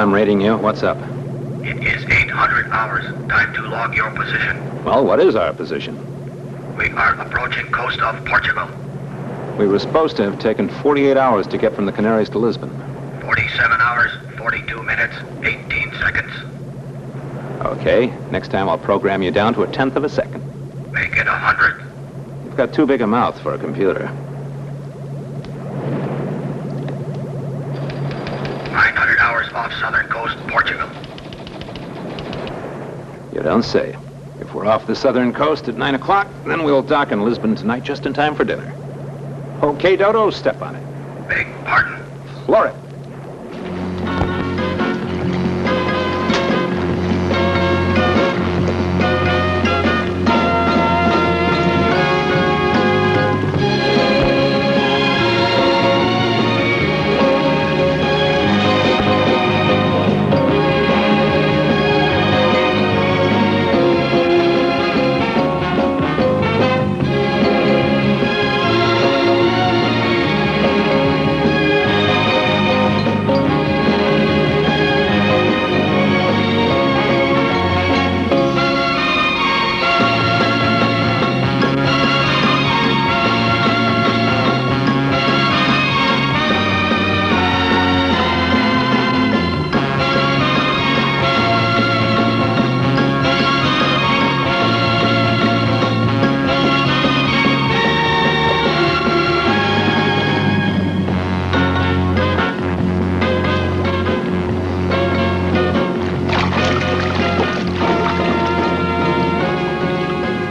I'm rating you. What's up? It is 800 hours. Time to log your position. Well, what is our position? We are approaching coast of Portugal. We were supposed to have taken 48 hours to get from the Canaries to Lisbon. 47 hours, 42 minutes, 18 seconds. Okay, next time I'll program you down to a tenth of a second. Make it 100. You've got too big a mouth for a computer. 900 hours off southern coast, Portugal. You don't say. If we're off the southern coast at 9 o'clock, then we'll dock in Lisbon tonight just in time for dinner. Okay, Dodo, step on it. Beg pardon? Floor it.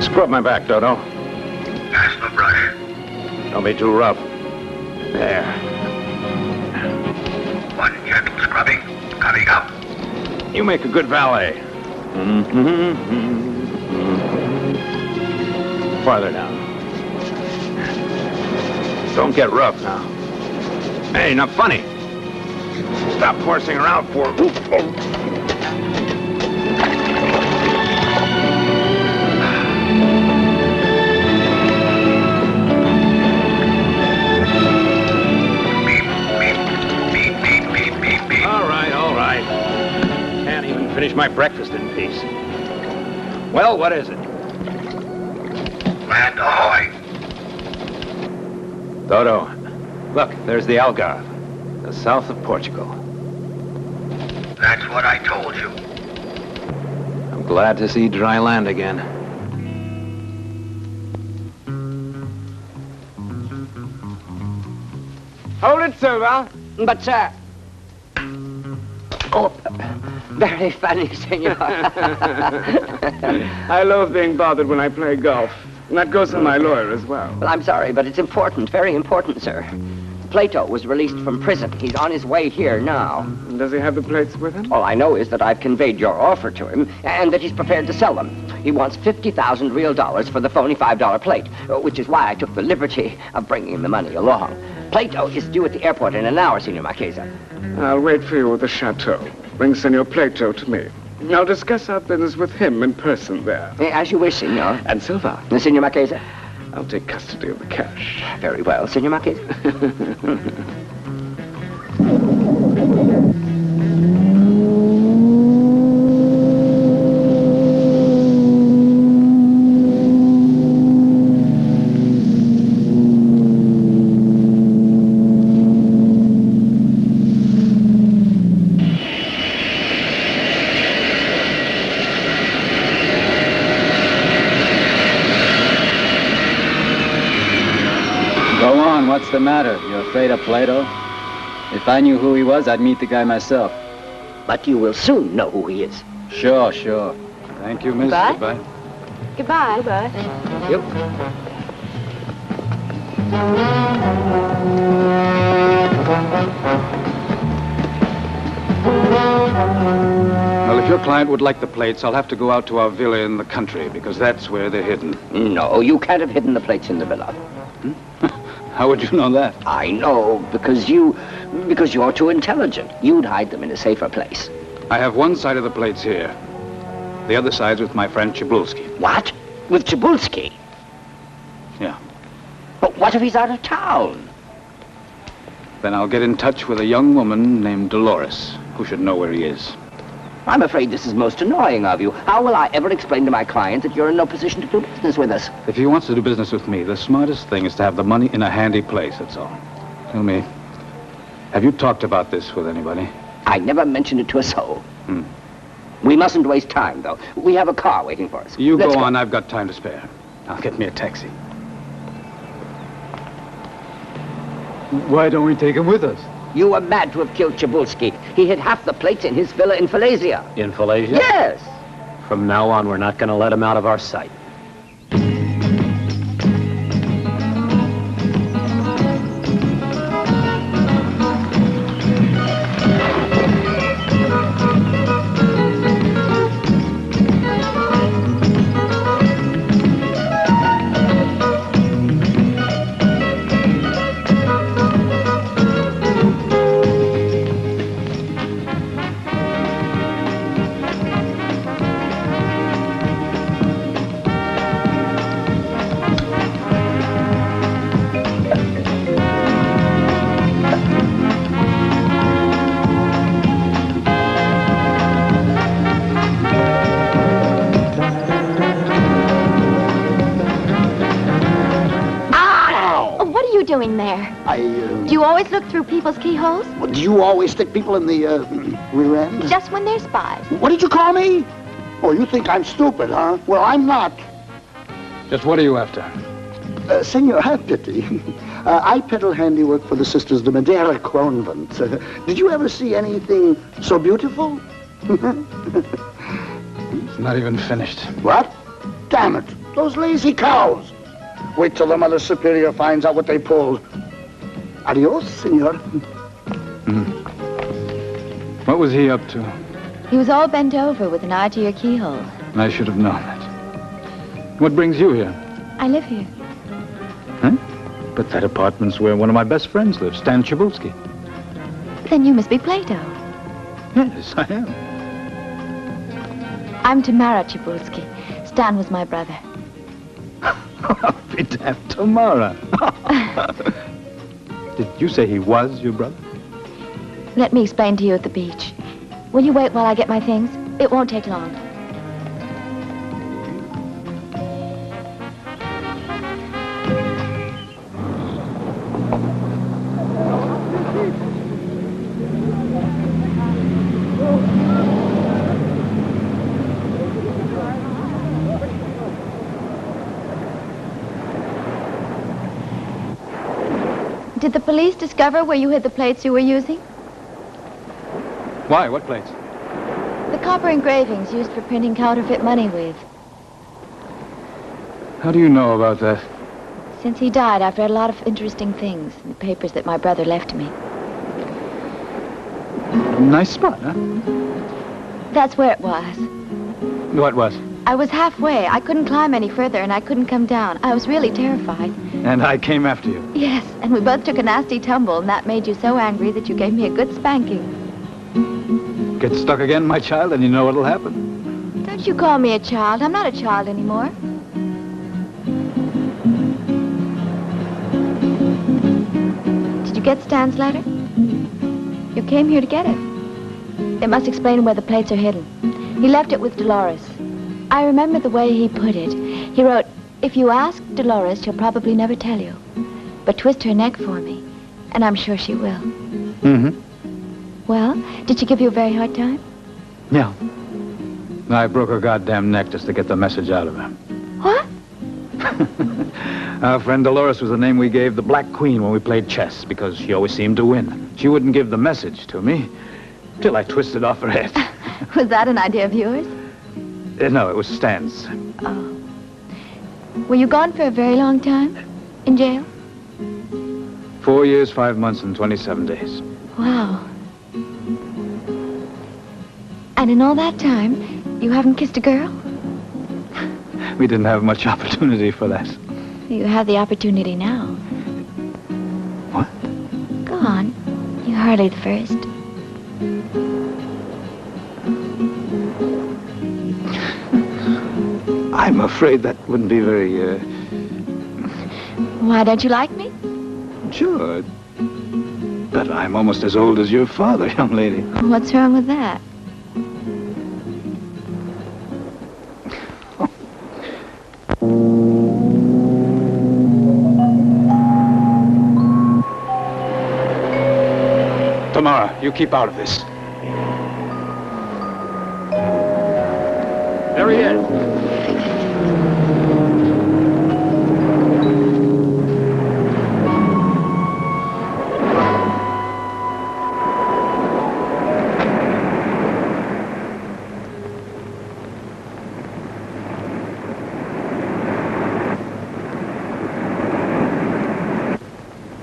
Scrub my back, Dodo. Pass the brush. Don't be too rough. There. One gentle scrubbing. Coming up. You make a good valet. Farther down. Don't get rough now. Hey, not funny. Stop horsing around for... Finish my breakfast in peace. Well, what is it? Land ahoy. Dodo, look, there's the Algarve, the south of Portugal. That's what I told you. I'm glad to see dry land again. Hold it, Silver. But, sir... Oh, very funny, senor. I loathe being bothered when I play golf. And that goes for my lawyer as well. Well, I'm sorry, but it's important, very important, sir. Plato was released from prison. He's on his way here now. Does he have the plates with him? All I know is that I've conveyed your offer to him, and that he's prepared to sell them. He wants 50,000 real dollars for the phony $5 plate, which is why I took the liberty of bringing him the money along. Plato is due at the airport in an hour, Senor Marchesa. I'll wait for you at the chateau. Bring Senor Plato to me. I'll discuss our business with him in person there. As you wish, Senor. And Silva. Senor Marchesa? I'll take custody of the cash. Very well, Senor Marchesa. What's the matter? You're afraid of Plato? If I knew who he was, I'd meet the guy myself. But you will soon know who he is. Sure, sure. Thank you, miss. Bud? Goodbye. Goodbye, Bud. Yep. Well, if your client would like the plates, I'll have to go out to our villa in the country, because that's where they're hidden. No, you can't have hidden the plates in the villa. How would you know that? I know, because you're too intelligent. You'd hide them in a safer place. I have one side of the plates here. The other side's with my friend Cebulski. What? With Cebulski? Yeah. But what if he's out of town? Then I'll get in touch with a young woman named Dolores. Who should know where he is? I'm afraid this is most annoying of you. How will I ever explain to my client that you're in no position to do business with us? If he wants to do business with me, the smartest thing is to have the money in a handy place, that's all. Tell me, have you talked about this with anybody? I never mentioned it to a soul. We mustn't waste time, though. We have a car waiting for us. You Let's go on, I've got time to spare. I'll get me a taxi. Why don't we take him with us? You were mad to have killed Chabulski. He hid half the plates in his villa in Falaisia. In Falaisia? Yes! From now on, we're not going to let him out of our sight. Doing there? Do you always look through people's keyholes? Well, do you always stick people in the rear end? Just when they're spies. What did you call me? Oh, you think I'm stupid, huh? Well, I'm not. Just what are you after? Senor, have pity. I peddle handiwork for the Sisters de Madeira Convent. Did you ever see anything so beautiful? It's not even finished. What? Damn it. Those lazy cows. Wait till the Mother Superior finds out what they pulled. Adios, senor. What was he up to? He was all bent over with an eye to your keyhole. I should have known that. What brings you here? I live here. Huh? But that apartment's where one of my best friends lives, Stan Chabulski. Then you must be Plato. Yes, I am. I'm Tamara Chabulski. Stan was my brother. Be damned, Tamara. Did you say he was your brother? Let me explain to you at the beach. Will you wait while I get my things? It won't take long. Did the police discover where you hid the plates you were using? Why? What plates? The copper engravings used for printing counterfeit money with. How do you know about that? Since he died, I've read a lot of interesting things in the papers that my brother left me. Nice spot, huh? That's where it was. What was? I was halfway. I couldn't climb any further, and I couldn't come down. I was really terrified. And I came after you. Yes, and we both took a nasty tumble, and that made you so angry that you gave me a good spanking. Get stuck again, my child, and you know what'll happen. Don't you call me a child. I'm not a child anymore. Did you get Stan's letter? You came here to get it. It must explain where the plates are hidden. He left it with Dolores. I remember the way he put it. He wrote, "If you ask Dolores, she'll probably never tell you. But twist her neck for me, and I'm sure she will." Mm-hmm. Well, did she give you a very hard time? Yeah. I broke her goddamn neck just to get the message out of her. What? Our friend Dolores was the name we gave the Black Queen when we played chess, because she always seemed to win. She wouldn't give the message to me till I twisted off her head. Was that an idea of yours? No, it was Stan's. Oh. Were you gone for a very long time? In jail? 4 years, 5 months, and 27 days. Wow. And in all that time, you haven't kissed a girl? We didn't have much opportunity for that. You have the opportunity now. What? Go on. You're hardly the first. I'm afraid that wouldn't be very, Why, don't you like me? Sure. But I'm almost as old as your father, young lady. What's wrong with that? Tamara, you keep out of this. There he is.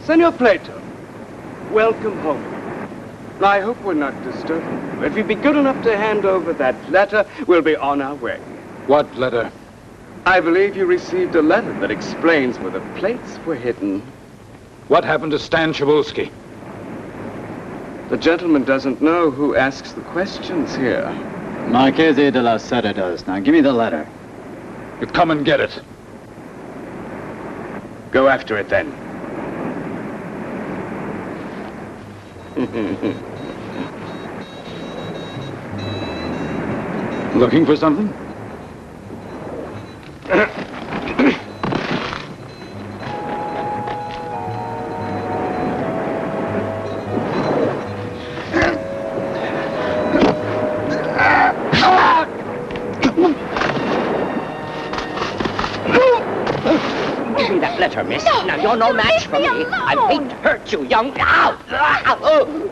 Senor Plato, welcome home. I hope we're not disturbing you. If you'd be good enough to hand over that letter, we'll be on our way. What letter? I believe you received a letter that explains where the plates were hidden. What happened to Stan Chabulski? The gentleman doesn't know who asks the questions here. Marchese de la Seta does. Now, give me the letter. You come and get it. Go after it, then. Looking for something? Give me that letter, miss. No, now, you're no match for me. I hate to hurt you, young... Ow! Ow! Oh.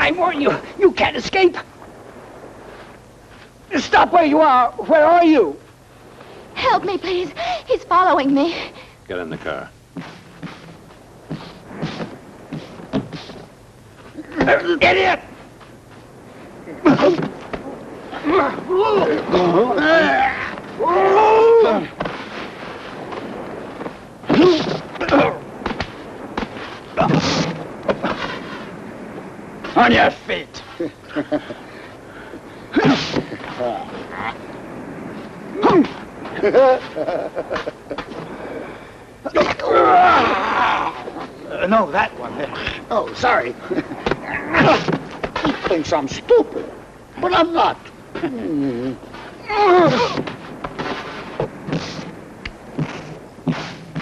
I warn you, you can't escape. Stop where you are. Where are you? Help me, please. He's following me. Get in the car. Idiot! On your feet. No, that one there. Oh, sorry. He thinks I'm stupid, but I'm not.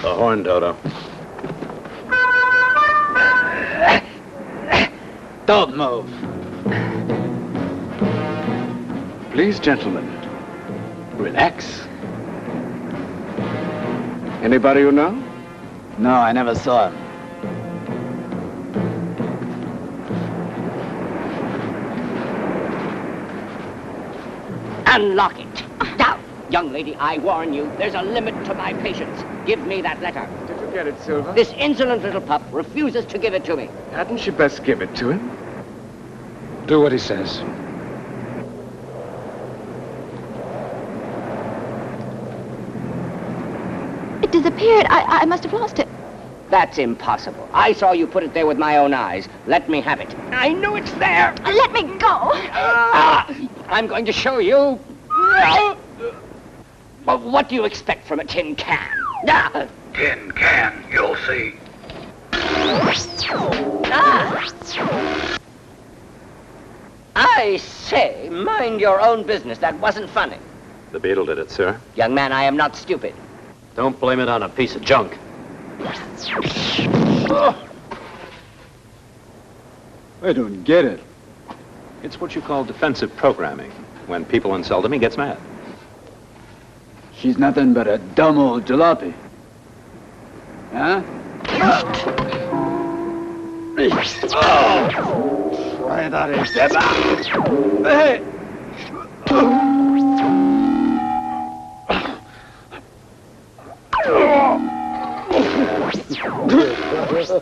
The horn, Dodo. Don't move. Please, gentlemen, relax. Anybody you know? No, I never saw him. Unlock it. Now, young lady, I warn you, there's a limit to my patience. Give me that letter. Did you get it, Silver? This insolent little pup refuses to give it to me. Hadn't you best give it to him? Do what he says. It disappeared. I must have lost it. That's impossible. I saw you put it there with my own eyes. Let me have it. I know it's there. Let me go. I'm going to show you. Well, what do you expect from a tin can? Tin can, you'll see. I say, mind your own business. That wasn't funny. The Beetle did it, sir. Young man, I am not stupid. Don't blame it on a piece of junk. I don't get it. It's what you call defensive programming. When people insult him, he gets mad. She's nothing but a dumb old jalopy. Huh?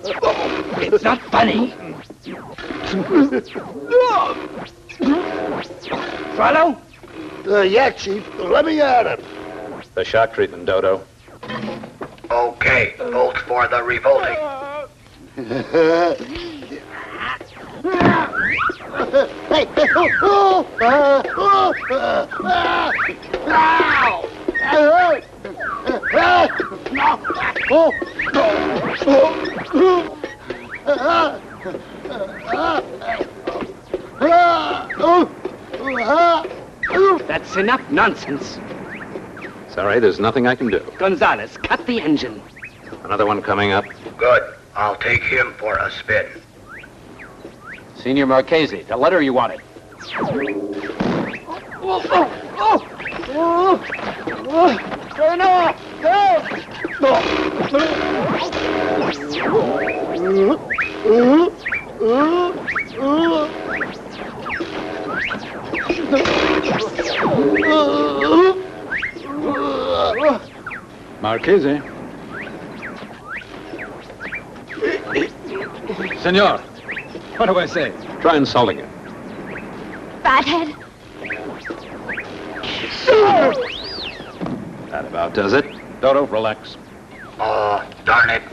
It's not funny. Swallow? Yeah, Chief. Let me at him. The shock treatment, Dodo. Okay, bolt for the revolting. Hey! That's enough nonsense. Sorry, there's nothing I can do. Gonzalez, cut the engine. Another one coming up. Good. I'll take him for a spin. Senior Marchese, the letter you wanted. Turn off! Marchese. Senor, what do I say? Try insulting him. Fathead. That about does it. Dodo, relax. Oh, darn it.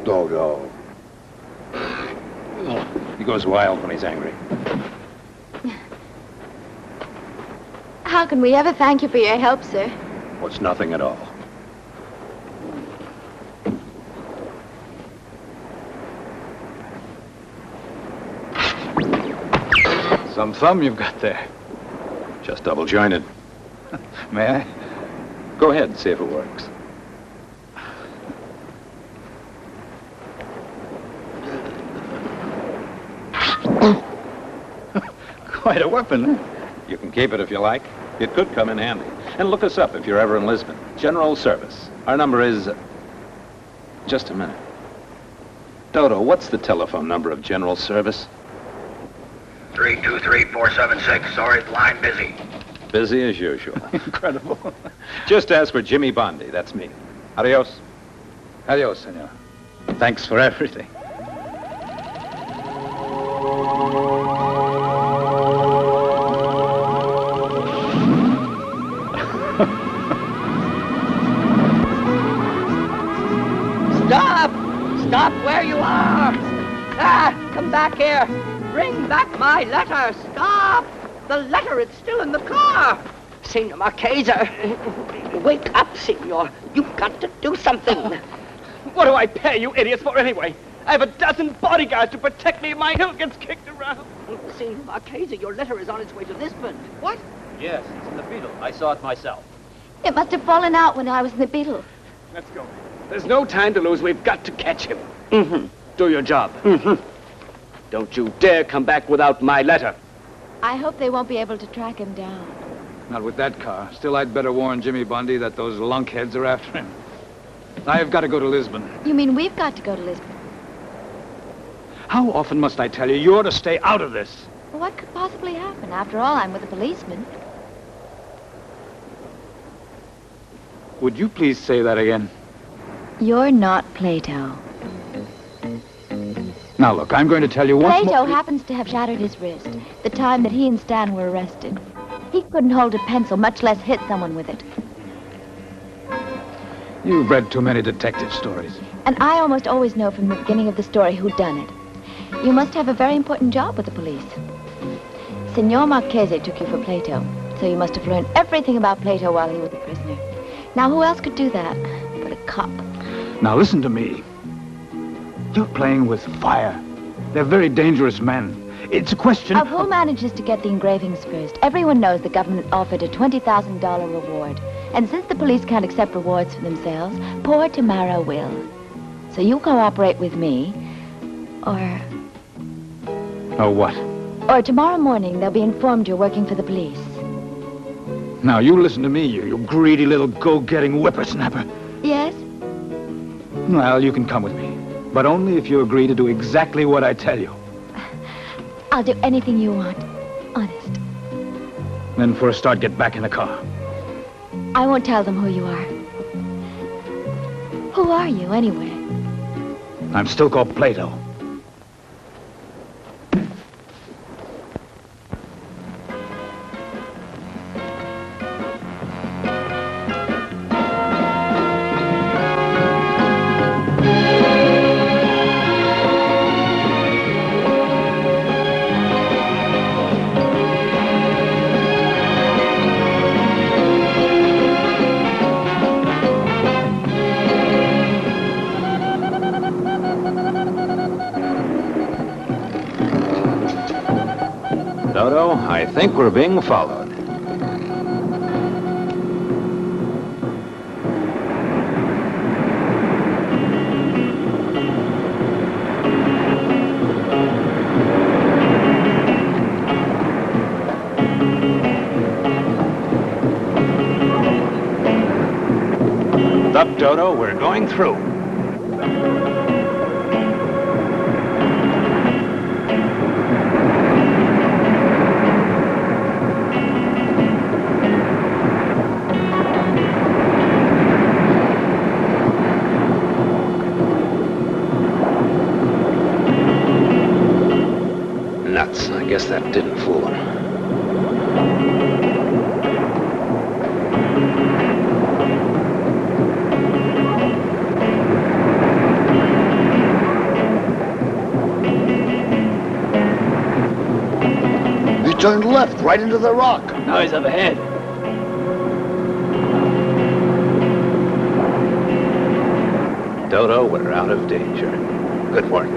Dodo. He goes wild when he's angry. How can we ever thank you for your help, sir? What's nothing at all. Some thumb you've got there. Just double jointed. May I? Go ahead and see if it works. Quite a weapon, huh? You can keep it if you like. It could come in handy. And look us up if you're ever in Lisbon. General Service. Our number is... Just a minute. Dodo, what's the telephone number of General Service? 323-476. Sorry, line busy. Busy as usual. Incredible. Just ask for Jimmy Bondi. That's me. Adios. Adios, senor. Thanks for everything. Stop! Stop where you are! Come back here! Bring back my letter! Stop! The letter is still in the car! Senor Marchese, wake up, senor. You've got to do something. What do I pay you idiots for anyway? I have a dozen bodyguards to protect me if my hill gets kicked around. Senor Marchese, your letter is on its way to Lisbon. What? Yes, it's in the Beetle. I saw it myself. It must have fallen out when I was in the Beetle. Let's go. There's no time to lose. We've got to catch him. Mm-hmm. Do your job. Mm-hmm. Don't you dare come back without my letter. I hope they won't be able to track him down. Not with that car. Still, I'd better warn Jimmy Bondi that those lunkheads are after him. I've got to go to Lisbon. You mean we've got to go to Lisbon? How often must I tell you? You're to stay out of this. Well, what could possibly happen? After all, I'm with a policeman. Would you please say that again? You're not Plato. Now, look, I'm going to tell you once Plato more... happens to have shattered his wrist the time that he and Stan were arrested. He couldn't hold a pencil, much less hit someone with it. You've read too many detective stories. And I almost always know from the beginning of the story who'd done it. You must have a very important job with the police. Signor Marchese took you for Plato, so you must have learned everything about Plato while he was a prisoner. Now, who else could do that but a cop? Now, listen to me. You're playing with fire. They're very dangerous men. It's a question of who manages to get the engravings first. Everyone knows the government offered a $20,000 reward. And since the police can't accept rewards for themselves, poor Tamara will. So you cooperate with me, or... Oh, what? Or tomorrow morning they'll be informed you're working for the police. Now, you listen to me, you greedy little go-getting whippersnapper. Yes? Well, you can come with me. But only if you agree to do exactly what I tell you. I'll do anything you want. Honest. Then for a start, get back in the car. I won't tell them who you are. Who are you, anyway? I'm still called Plato. Dodo, I think we're being followed. Up, Dodo, we're going through. Nuts. I guess that didn't fool him. He turned left, right into the rock. Now he's up ahead. Dodo, we're out of danger. Good work.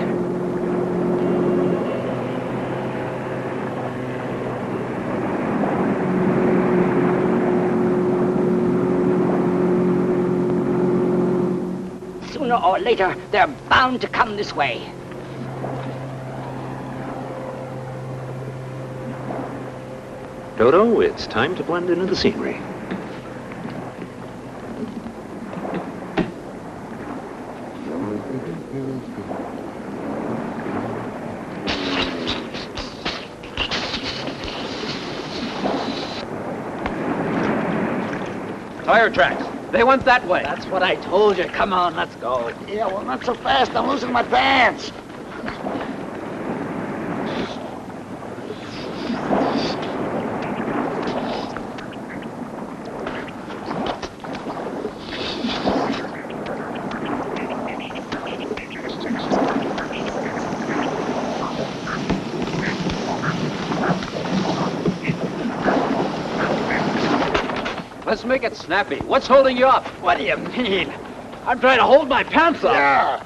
Sooner or later, they're bound to come this way. Dodo, it's time to blend into the scenery. Tire tracks. They went that way. That's what I told you. Come on, let's go. Yeah, well, not so fast. I'm losing my pants. Let's make it snappy. What's holding you up? What do you mean? I'm trying to hold my pants up. Yeah.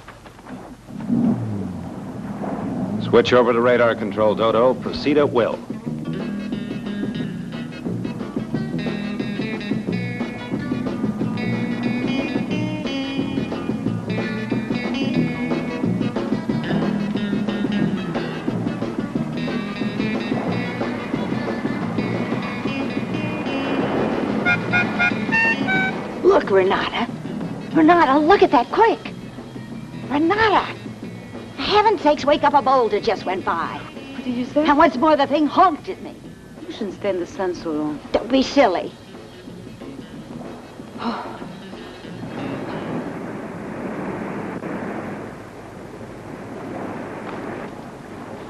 Switch over to radar control, Dodo. Proceed at will. Look, Renata. Renata, look at that, quick. Renata. For heaven's sakes, wake up, a boulder just went by. What did you say? And what's more, the thing honked at me. You shouldn't stay in the sun so long. Don't be silly.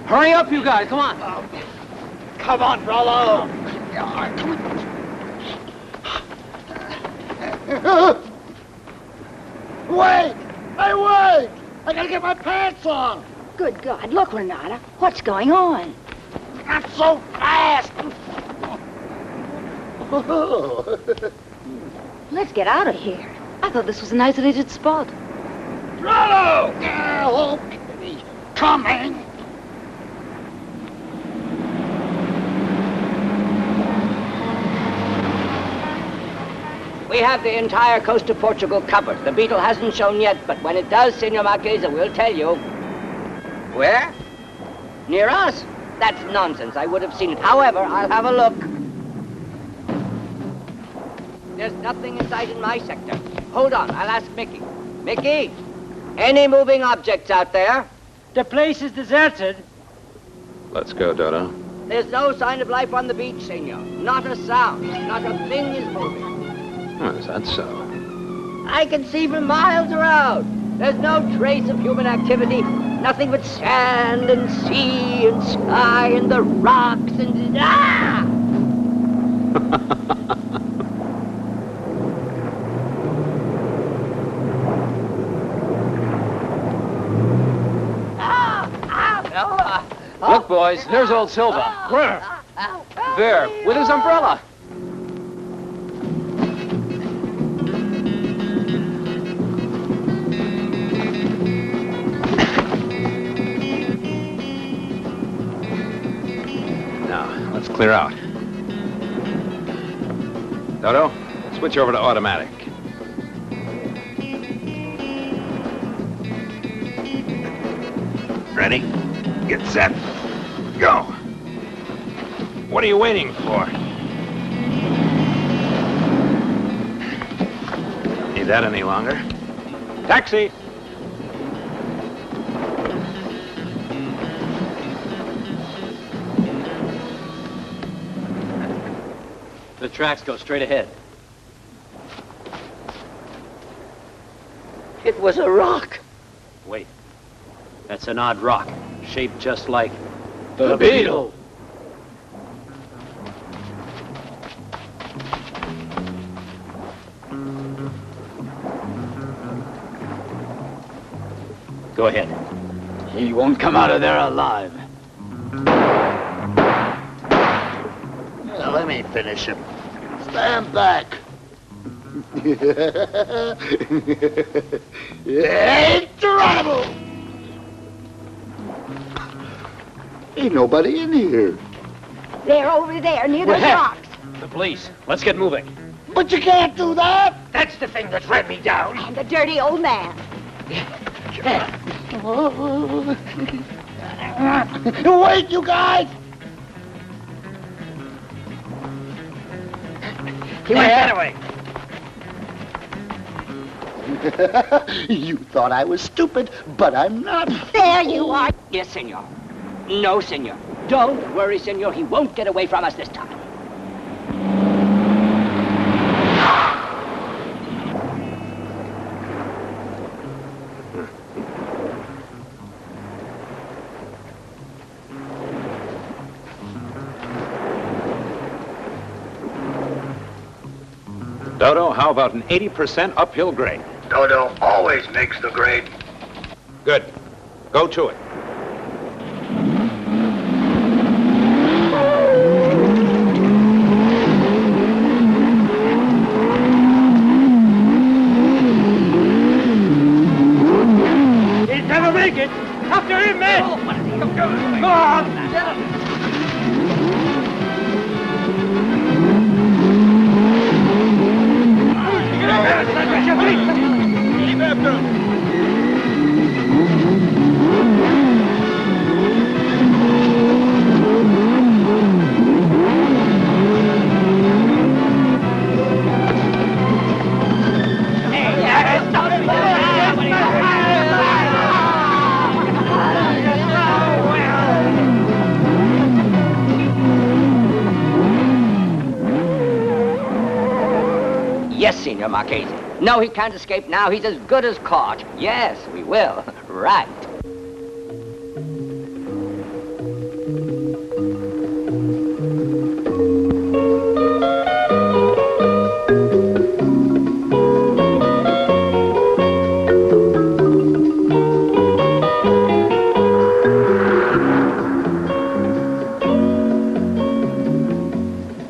Hurry up, you guys. Come on. Come on, Rollo. Wait! Hey, wait! I gotta get my pants on! Good God, look, Renata. What's going on? Not so fast! Let's get out of here. I thought this was an isolated spot. Rollo! Yeah, okay. Coming! We have the entire coast of Portugal covered. The Beetle hasn't shown yet, but when it does, Senor Marquesa will tell you. Where? Near us? That's nonsense. I would have seen it. However, I'll have a look. There's nothing in sight in my sector. Hold on, I'll ask Mickey. Mickey, any moving objects out there? The place is deserted. Let's go, Dodo. There's no sign of life on the beach, senor. Not a sound. Not a thing is moving. Oh, is that so? I can see for miles around. There's no trace of human activity. Nothing but sand and sea and sky and the rocks and... Ah! Look, boys, there's old Silva. Where? There, with his umbrella. Now, let's clear out. Dodo, switch over to automatic. Ready? Get set. Go. What are you waiting for? Need that any longer? Taxi! The tracks go straight ahead. It was a rock. Wait. That's an odd rock, shaped just like... The Beetle. Go ahead. He won't come out of there alive. Well, let me finish him. Stand back. Hey, Geronimo! Ain't nobody in here. They're over there near those Where? rocks. The police. Let's get moving. But you can't do that. That's the thing that ran me down. And the dirty old man. Wait, you guys! He went that way. You thought I was stupid, but I'm not. There you are. Yes, senor. No, senor. Don't worry, senor. He won't get away from us this time. Dodo, how about an 80% uphill grade? Dodo always makes the grade. Good. Go to it. He'll never make it. After him, man. Oh, what is he doing? Go on. Keep after him. Yes, Senor Marchese. No, he can't escape now. He's as good as caught. Yes, we will. Right.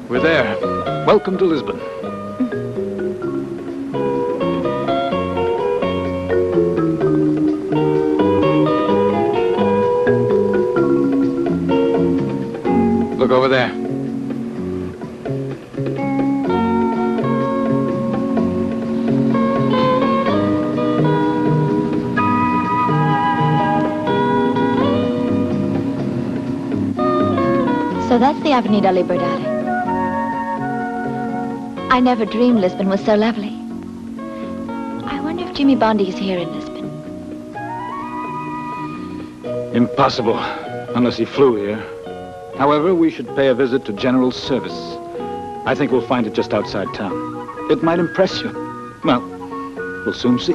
We're there. Welcome to Lisbon. Look over there. So that's the Avenida Libertad. I never dreamed Lisbon was so lovely. I wonder if Jimmy Bondi is here in Lisbon. Impossible. unless he flew here. However, we should pay a visit to General Service. I think we'll find it just outside town. It might impress you. Well, we'll soon see.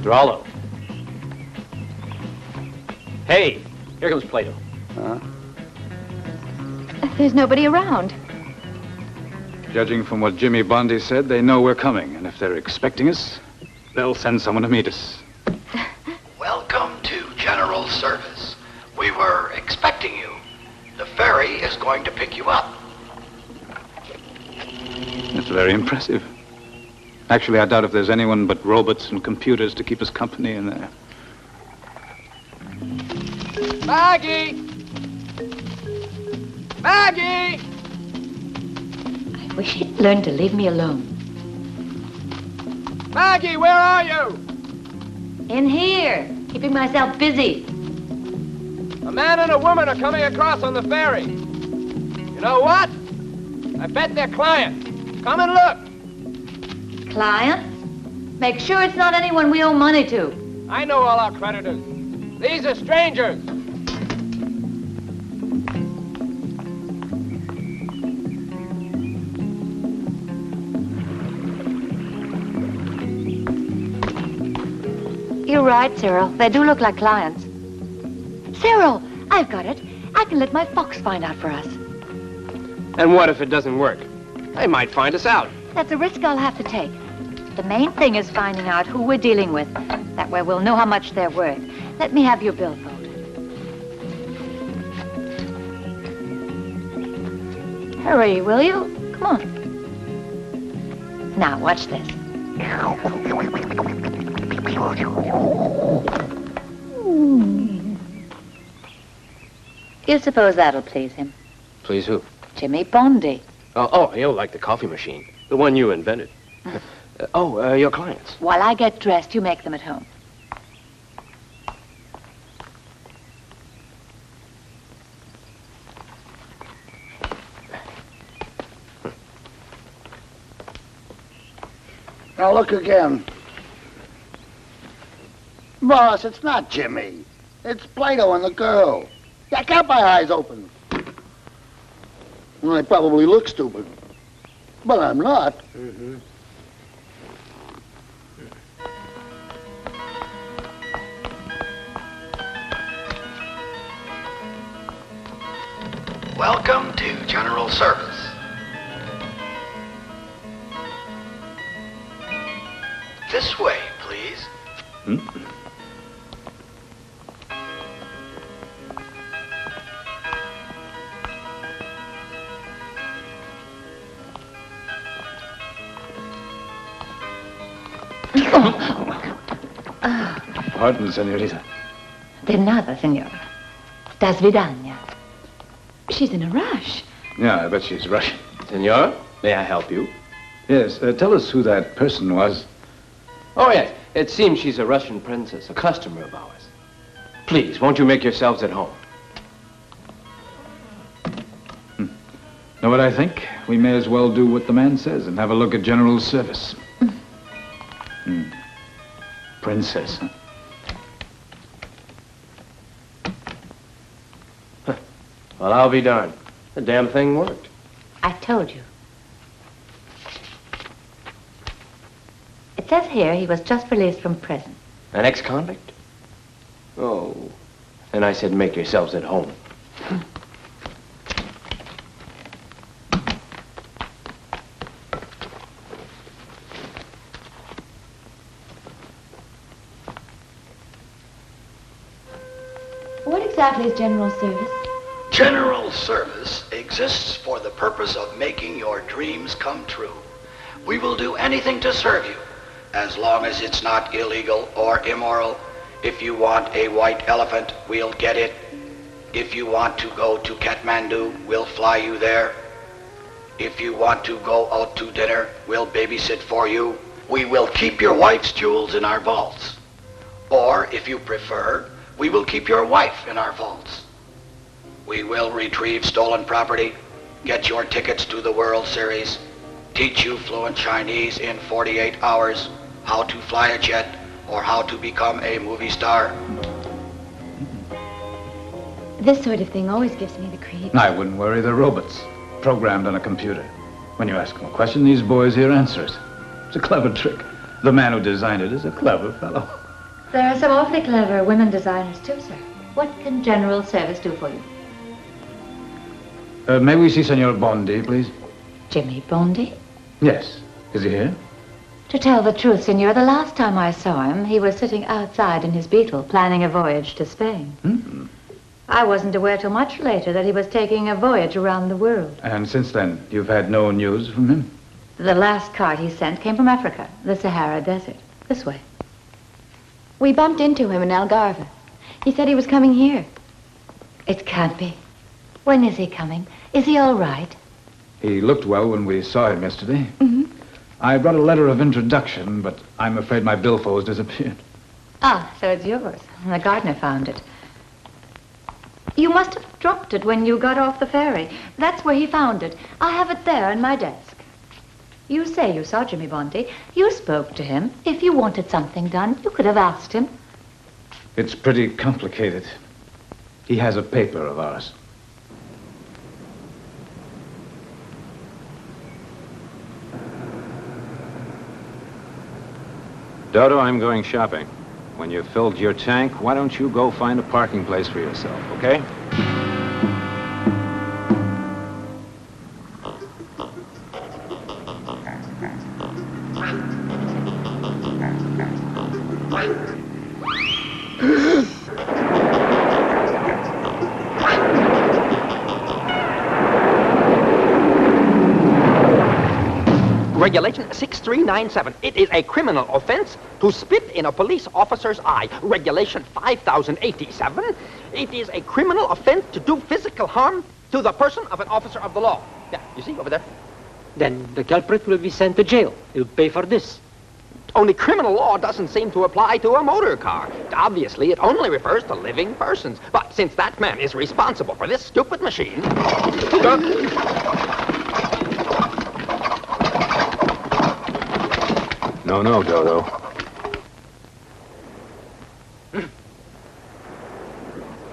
Rollo. Hey, here comes Plato. There's nobody around. Judging from what Jimmy Bondi said, they know we're coming. And if they're expecting us, they'll send someone to meet us. Welcome to General Service. We were expecting you. The ferry is going to pick you up. That's very impressive. Actually, I doubt if there's anyone but robots and computers to keep us company in there. Maggie! Maggie! I wish he'd learn to leave me alone. Maggie, where are you? In here, keeping myself busy. A man and a woman are coming across on the ferry. You know what? I bet they're clients. Come and look. Clients? Make sure it's not anyone we owe money to. I know all our creditors. These are strangers. You're right, Cyril. They do look like clients. Cyril, I've got it. I can let my fox find out for us. And what if it doesn't work? They might find us out. That's a risk I'll have to take. The main thing is finding out who we're dealing with. That way we'll know how much they're worth. Let me have your billfold. Hurry, will you? Come on. Now, watch this. You suppose that'll please him? Please who? Jimmy Bondi. Oh, you'll like the coffee machine. The one you invented. Your clients. While I get dressed, you make them at home. Now look again. Boss, it's not Jimmy. It's Plato and the girl. I got my eyes open. Well, I probably look stupid, but I'm not. Mm-hmm. Welcome to General Service. This way, please. Pardon, senorita. De nada, senor. Do svidania. She's in a rush. Yeah, I bet she's Russian. Senor, may I help you? Yes, tell us who that person was. Oh, yes. It seems she's a Russian princess, a customer of ours. Please, won't you make yourselves at home? Know what I think? We may as well do what the man says and have a look at General Service. Princess, huh? Well, I'll be darned. The damn thing worked. I told you. It says here he was just released from prison. An ex-convict? Oh. And I said, make yourselves at home. What exactly is General Service? General Service exists for the purpose of making your dreams come true. We will do anything to serve you, as long as it's not illegal or immoral. If you want a white elephant, we'll get it. If you want to go to Kathmandu, we'll fly you there. If you want to go out to dinner, we'll babysit for you. We will keep your wife's jewels in our vaults. Or, if you prefer, we will keep your wife in our vaults. We will retrieve stolen property, get your tickets to the World Series, teach you fluent Chinese in 48 hours, how to fly a jet, or how to become a movie star. This sort of thing always gives me the creeps. I wouldn't worry. They're robots, programmed on a computer. When you ask them a question, these boys here answer it. It's a clever trick. The man who designed it is a clever fellow. There are some awfully clever women designers too, sir. What can General Service do for you? May we see Senor Bondi, please? Jimmy Bondi? Yes. Is he here? To tell the truth, senor, the last time I saw him, he was sitting outside in his Beetle, planning a voyage to Spain. Hmm. I wasn't aware till much later that he was taking a voyage around the world. And since then, you've had no news from him? The last card he sent came from Africa, the Sahara Desert. This way. We bumped into him in Algarve. He said he was coming here. It can't be. When is he coming? Is he all right? He looked well when we saw him yesterday. Mm-hmm. I brought a letter of introduction, but I'm afraid my billfold's disappeared. Ah, so it's yours. The gardener found it. You must have dropped it when you got off the ferry. That's where he found it. I have it there in my desk. You say you saw Jimmy Bondi. You spoke to him. If you wanted something done, you could have asked him. It's pretty complicated. He has a paper of ours. Dodo, I'm going shopping. When you've filled your tank, why don't you go find a parking place for yourself, okay? Regulation 6397. It is a criminal offense to spit in a police officer's eye. Regulation 5087. It is a criminal offense to do physical harm to the person of an officer of the law. Yeah, you see over there? Then the culprit will be sent to jail. He'll pay for this. Only criminal law doesn't seem to apply to a motor car. Obviously, it only refers to living persons. But since that man is responsible for this stupid machine... No, Dodo.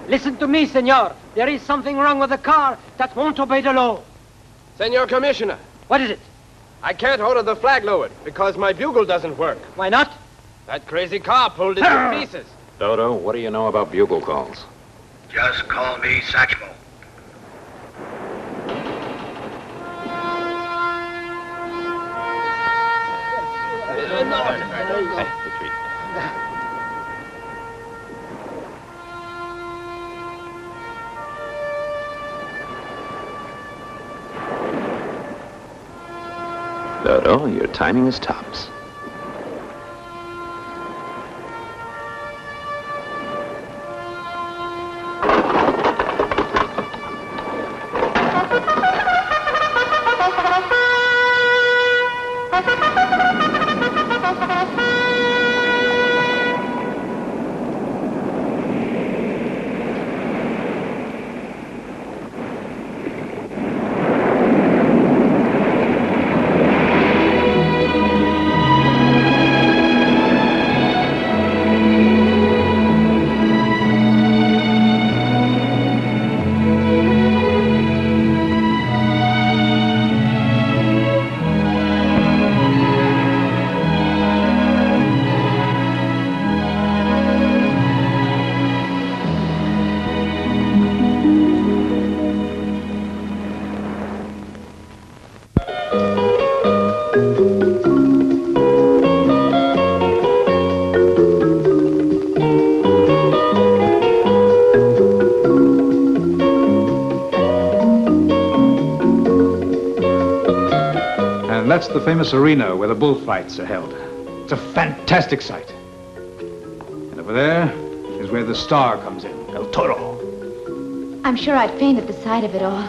Listen to me, senor. There is something wrong with the car that won't obey the law. Senor Commissioner. What is it? I can't order the flag lowered because my bugle doesn't work. Why not? That crazy car pulled it to pieces. Dodo, what do you know about bugle calls? Just call me Satchmo. Dodo, your timing is tops. That's the famous arena where the bullfights are held. It's a fantastic sight. And over there is where the star comes in, El Toro. I'm sure I'd faint at the sight of it all.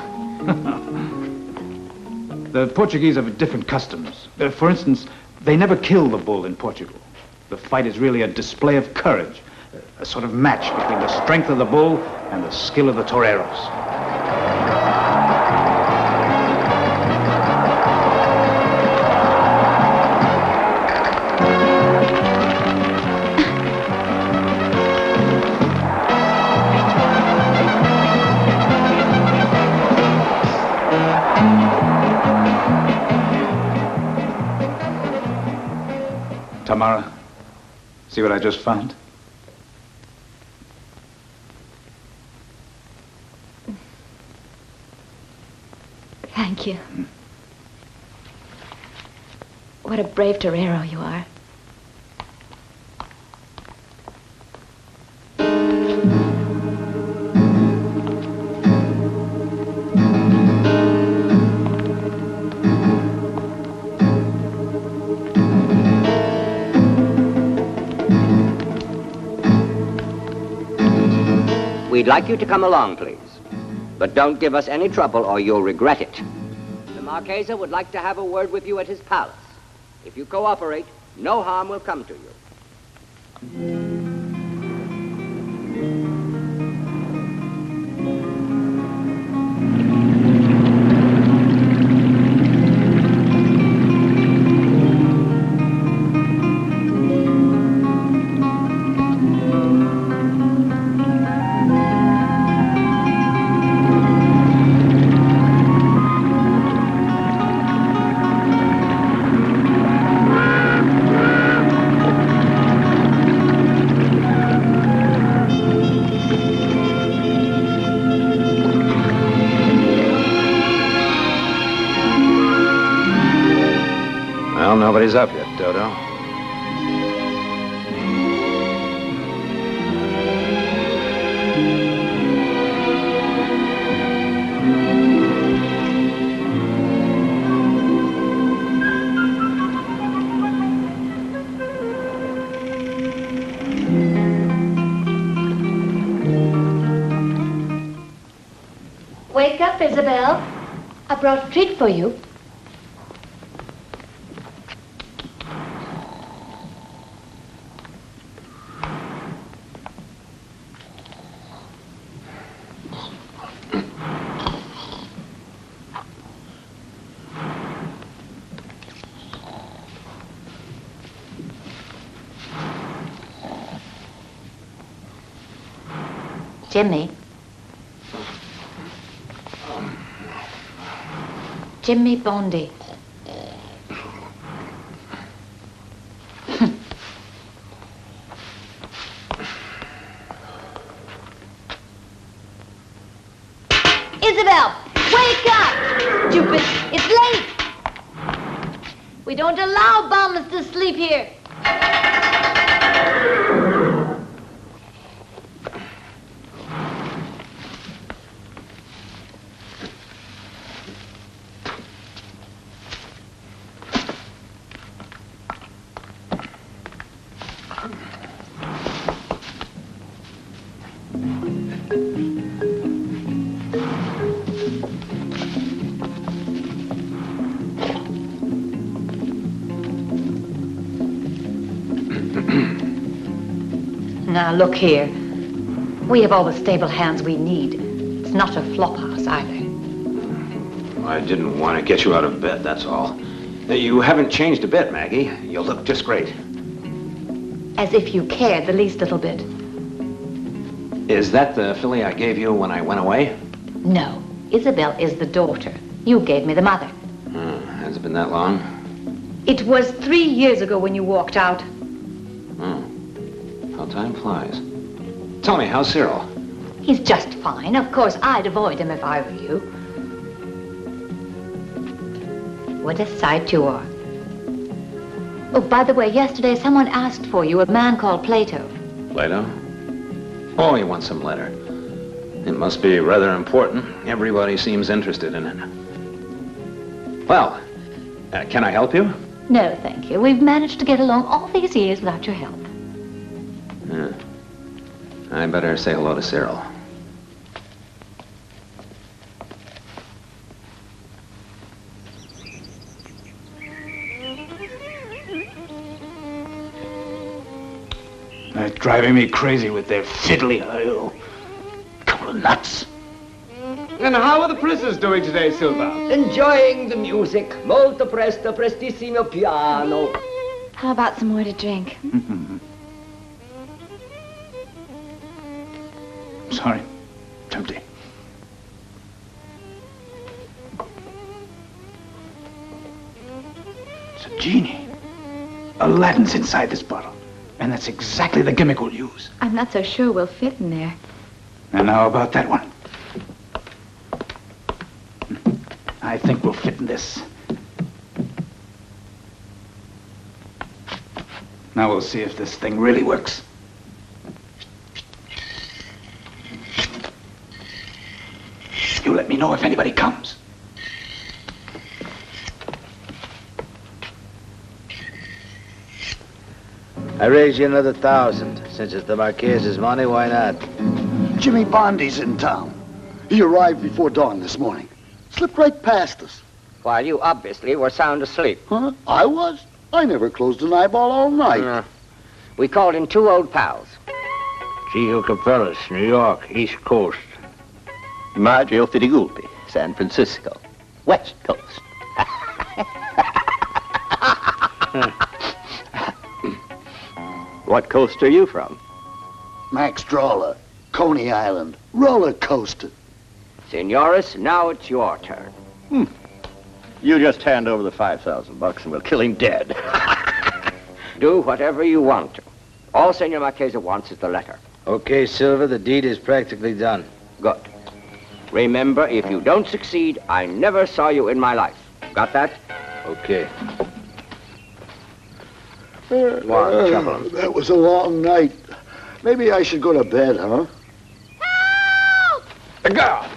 The Portuguese have different customs. For instance, they never kill the bull in Portugal. The fight is really a display of courage, a sort of match between the strength of the bull and the skill of the toreros. Tamara, see what I just found? Thank you. What a brave torero you are. We'd like you to come along, please. But don't give us any trouble or you'll regret it. The Marchesa would like to have a word with you at his palace. If you cooperate, no harm will come to you. Well, nobody's up yet, Dodo. Wake up, Isabel. I brought a treat for you. Jimmy. Jimmy Bondi. Isabel, wake up! Stupid, it's late. We don't allow bums to sleep here. Now, look here. We have all the stable hands we need. It's not a flop house either. I didn't want to get you out of bed, that's all. You haven't changed a bit, Maggie. You look just great. As if you cared the least little bit. Is that the filly I gave you when I went away? No. Isabel is the daughter. You gave me the mother. Has it been that long? It was 3 years ago when you walked out. How time flies. Tell me, how's Cyril? He's just fine. Of course, I'd avoid him if I were you. What a sight you are. Oh, by the way, yesterday someone asked for you, a man called Plato. Plato? Oh, he wants some letter. It must be rather important. Everybody seems interested in it. Well, can I help you? No, thank you. We've managed to get along all these years without your help. I better say hello to Cyril. They're driving me crazy with their fiddly hurl. Couple of nuts. And how are the prisoners doing today, Silva? Enjoying the music. Molto presto, prestissimo piano. How about some more to drink? Sorry. It's empty. It's a genie. Aladdin's inside this bottle. And that's exactly the gimmick we'll use. I'm not so sure we'll fit in there. And how about that one? I think we'll fit in this. Now we'll see if this thing really works. You let me know if anybody comes. I raise you another 1,000. Since it's the Marques's money, why not? Jimmy Bondi's in town. He arrived before dawn this morning. Slipped right past us. While you obviously were sound asleep. Huh? I was? I never closed an eyeball all night. We called in 2 old pals. Gio Capelas, New York, East Coast. Maggio Fidigulpi, San Francisco, West Coast. What coast are you from? Max Drawler, Coney Island, roller coaster. Senoris, now it's your turn. You just hand over the $5,000 and we'll kill him dead. Do whatever you want to. All Senor Marchese wants is the letter. Okay, Silva, the deed is practically done. Good. Remember, if you don't succeed, I never saw you in my life. Got that? Okay. Come on, shuffle 'em. That was a long night. Maybe I should go to bed, huh? The girl!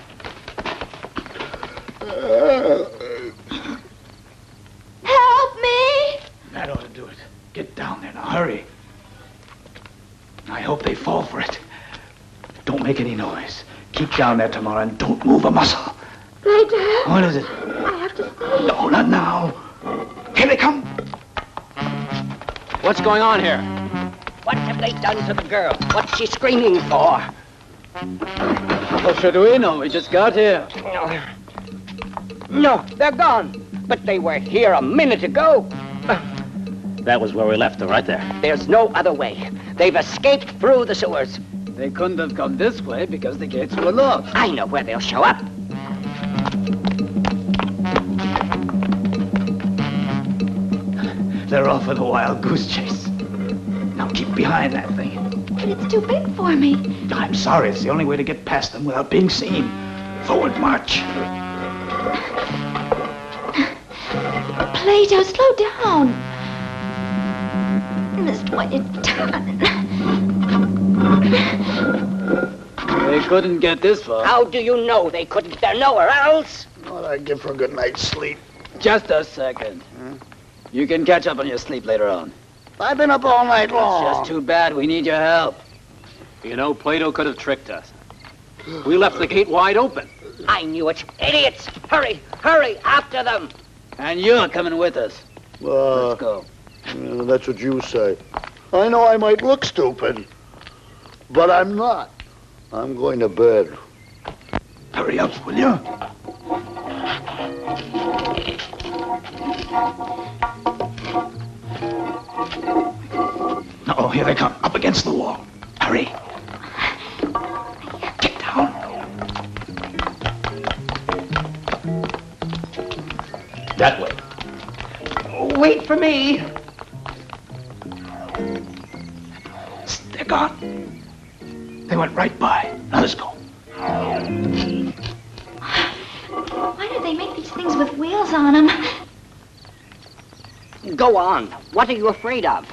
Help me! That ought to do it. Get down there now, hurry. I hope they fall for it. Don't make any noise. Keep down there tomorrow and don't move a muscle. Later. What is it? I have to stay. No, not now. Here they come. What's going on here? What have they done to the girl? What's she screaming for? How should we know? We just got here. No, they're gone. But they were here a minute ago. That was where we left her, right there. There's no other way. They've escaped through the sewers. They couldn't have come this way because the gates were locked. I know where they'll show up. They're off for the wild goose chase. Now keep behind that thing. But it's too big for me. I'm sorry, it's the only way to get past them without being seen. Forward march. Plato, slow down. Missed what you've done. They couldn't get this far. How do you know they couldn't? They're nowhere else. What I give for a good night's sleep? Just a second. You can catch up on your sleep later on. I've been up all night long. It's just too bad. We need your help. You know, Plato could have tricked us. We left the gate wide open. I knew it. Idiots! Hurry! Hurry! After them! And you're coming with us. Let's go. Yeah, that's what you say. I know I might look stupid, but I'm not. I'm going to bed. Hurry up, will you? Oh, here they come. Up against the wall. Hurry. Get down. That way. Wait for me! They're gone. They went right by. Now let's go. Why do they make these things with wheels on them? Go on. What are you afraid of?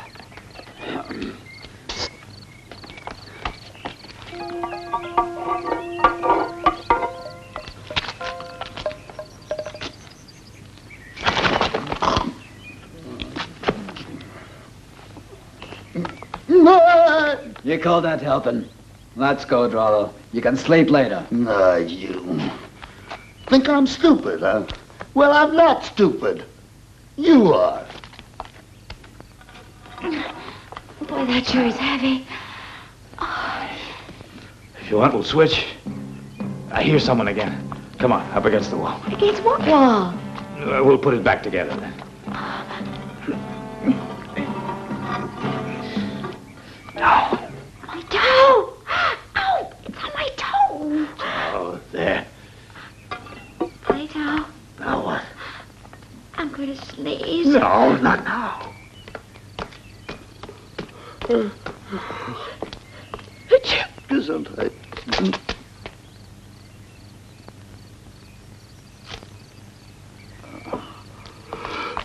You call that helping? Let's go, Drollo. You can sleep later. Nah, you. Think I'm stupid, huh? Well, I'm not stupid. You are. Boy, that sure is heavy. If you want, we'll switch. I hear someone again. Come on, up against the wall. Against what wall? We'll put it back together then. Now. My toe! Ow! It's on my toe! Oh, there. Plato, Now what? I'm going to sneeze. No, not now. Gesundheit.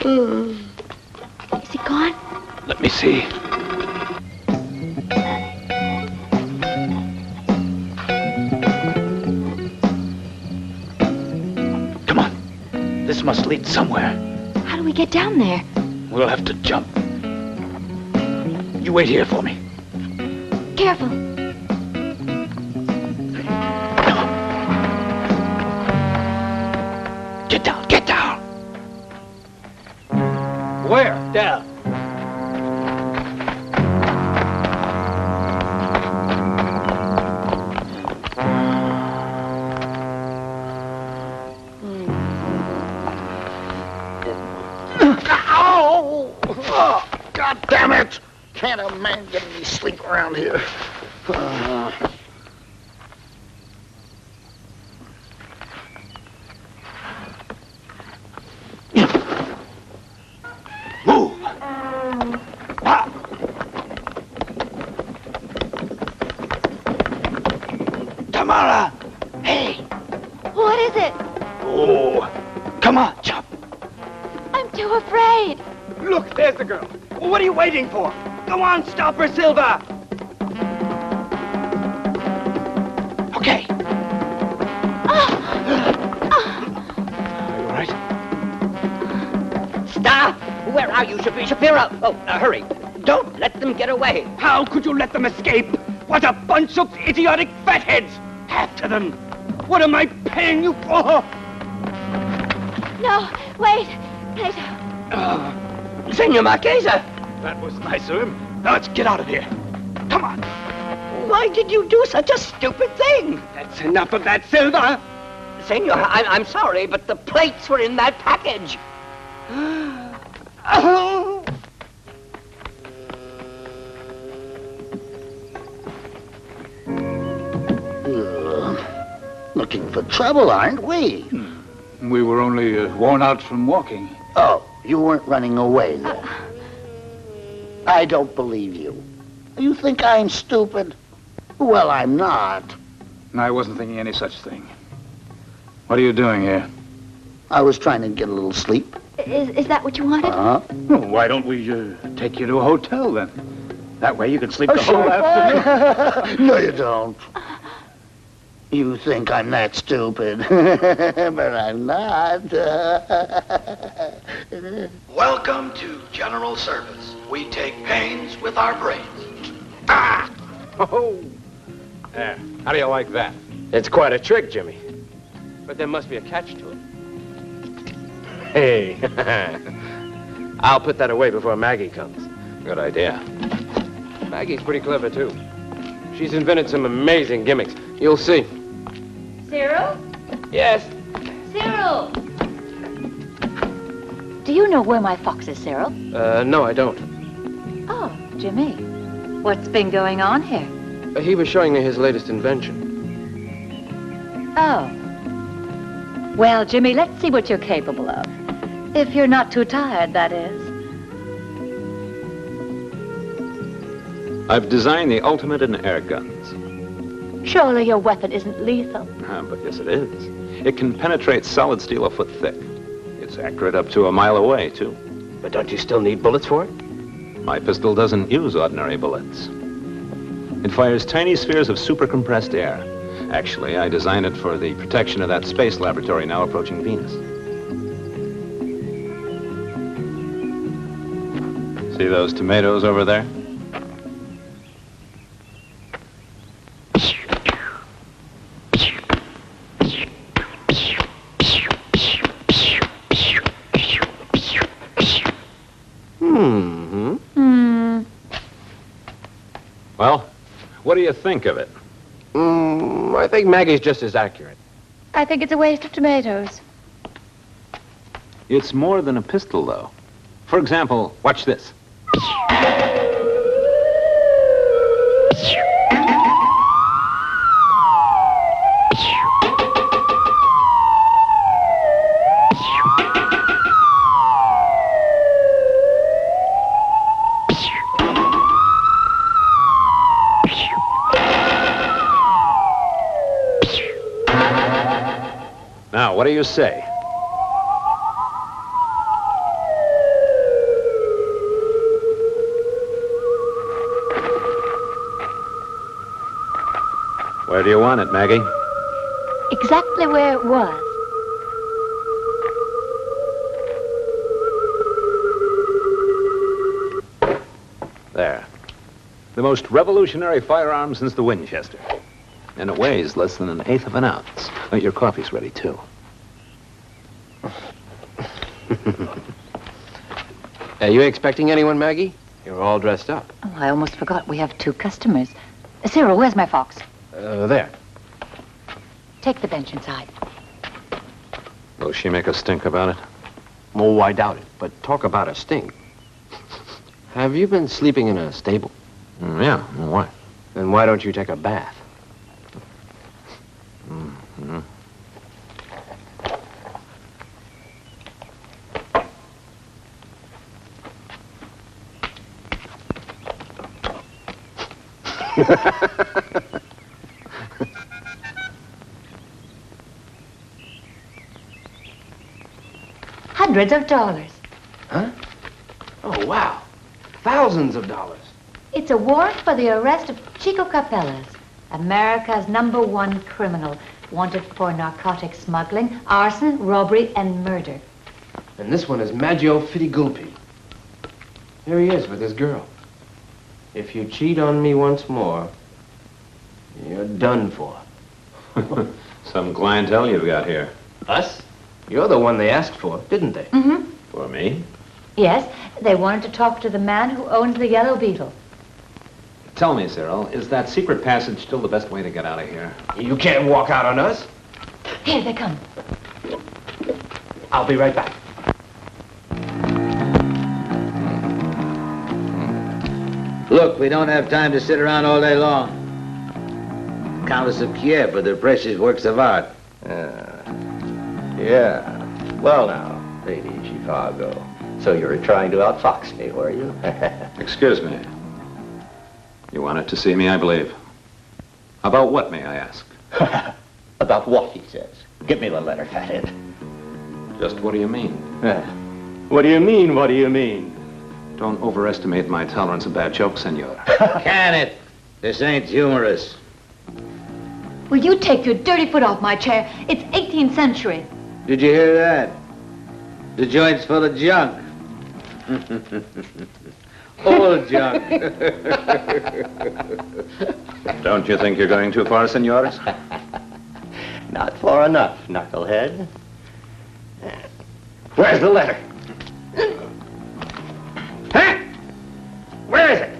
Is he gone? Let me see. Come on. This must lead somewhere. How do we get down there? We'll have to jump. You wait here for me. Careful. Get down, get down. Where? Down. Ow! Oh, God damn it! Can't a man get any sleep around here? Move! Ah. Tamara! Hey! What is it? Oh, come on, jump. I'm too afraid. Look, there's the girl. What are you waiting for? Go on, stop her, Silva. Okay. Ah! Are you all right? Stop! Where are you, Shapiro? Oh, hurry. Don't let them get away. How could you let them escape? What a bunch of idiotic fatheads! After them. What am I paying you for? No, wait. Plato. Senor Marchesa! That was nice of him. Now let's get out of here. Come on. Why did you do such a stupid thing? That's enough of that, Silva. Senor, I'm sorry, but the plates were in that package. Looking for trouble, aren't we? We were only worn out from walking. Oh, you weren't running away then. I don't believe you. You think I'm stupid? Well, I'm not. I wasn't thinking any such thing. What are you doing here? I was trying to get a little sleep. Is that what you wanted? Uh-huh. Well, why don't we take you to a hotel then? That way you can sleep the whole Sure. afternoon. No, you don't. You think I'm that stupid, but I'm not. Welcome to General Service. We take pains with our brains. Ah! Oh! There. How do you like that? It's quite a trick, Jimmy. But there must be a catch to it. Hey. I'll put that away before Maggie comes. Good idea. Maggie's pretty clever, too. She's invented some amazing gimmicks. You'll see. Cyril? Yes. Cyril! Do you know where my fox is, Cyril? No, I don't. Oh, Jimmy. What's been going on here? He was showing me his latest invention. Oh. Well, Jimmy, let's see what you're capable of. If you're not too tired, that is. I've designed the ultimate in air guns. Surely your weapon isn't lethal. But yes, it is. It can penetrate solid steel a foot thick. It's accurate up to a mile away, too. But don't you still need bullets for it? My pistol doesn't use ordinary bullets. It fires tiny spheres of supercompressed air. Actually, I designed it for the protection of that space laboratory now approaching Venus. See those tomatoes over there? Well, what do you think of it? I think Maggie's just as accurate. I think it's a waste of tomatoes. It's more than a pistol, though. For example, watch this. Now, what do you say? Where do you want it, Maggie? Exactly where it was. There. The most revolutionary firearm since the Winchester. And it weighs less than 1/8 of an ounce. Oh, your coffee's ready, too. Are you expecting anyone, Maggie? You're all dressed up. Oh, I almost forgot. We have 2 customers. Cyril, where's my fox? There. Take the bench inside. Will she make a stink about it? Oh, I doubt it. But talk about a stink. Have you been sleeping in a stable? Yeah. Why? Then why don't you take a bath? Mm-hmm. Hundreds of dollars. Huh? Oh, wow. Thousands of dollars. It's a warrant for the arrest of Chico Capelas, America's #1 criminal, wanted for narcotic smuggling, arson, robbery, and murder. And this one is Maggio Fittigulpi. Here he is with his girl. If you cheat on me once more, you're done for. Some clientele you've got here. Us? You're the one they asked for, didn't they? Mm-hmm. For me? Yes, they wanted to talk to the man who owns the yellow Beetle. Tell me, Cyril, is that secret passage still the best way to get out of here? You can't walk out on us. Here they come. I'll be right back. Look, we don't have time to sit around all day long. Countess of Käfer, their precious works of art. Yeah. Well now, Lady Chicago. So you were trying to outfox me, were you? Excuse me. You wanted to see me, I believe. About what, may I ask? About what, he says. Give me the letter, fathead. Just what do you mean? What do you mean, what do you mean? Don't overestimate my tolerance of bad jokes, senor. Can it? This ain't humorous. Will you take your dirty foot off my chair? It's 18th century. Did you hear that? The joint's full of junk. Old junk. Don't you think you're going too far, senores? Not far enough, knucklehead. Where's the letter? Huh? Where is it?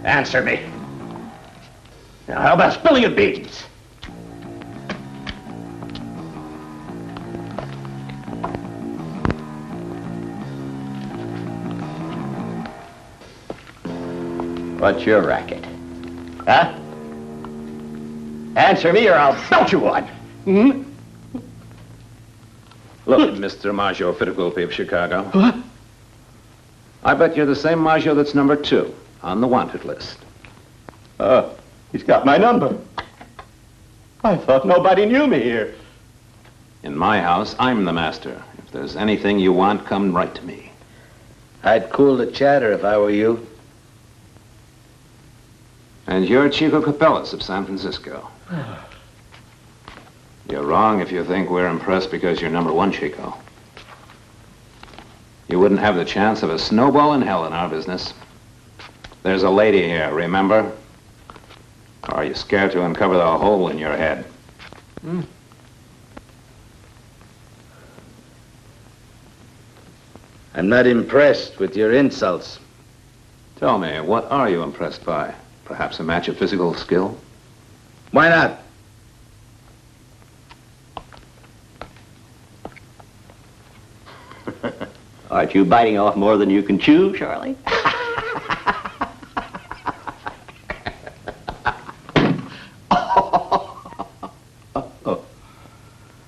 Answer me. Now, how about spilling your beans? What's your racket? Huh? Answer me or I'll belt you one. Hmm? Look, Mr. Maggio Fittigulpi of Chicago. What? I bet you're the same Maggio that's number 2 on the wanted list. He's got my number. I thought nobody knew me here. In my house, I'm the master. If there's anything you want, come right to me. I'd cool the chatter if I were you. And you're Chico Capelas of San Francisco. You're wrong if you think we're impressed because you're number 1, Chico. You wouldn't have the chance of a snowball in hell in our business. There's a lady here, remember? Or are you scared to uncover the hole in your head? I'm not impressed with your insults. Tell me, what are you impressed by? Perhaps a match of physical skill? Why not? Aren't you biting off more than you can chew, Charlie?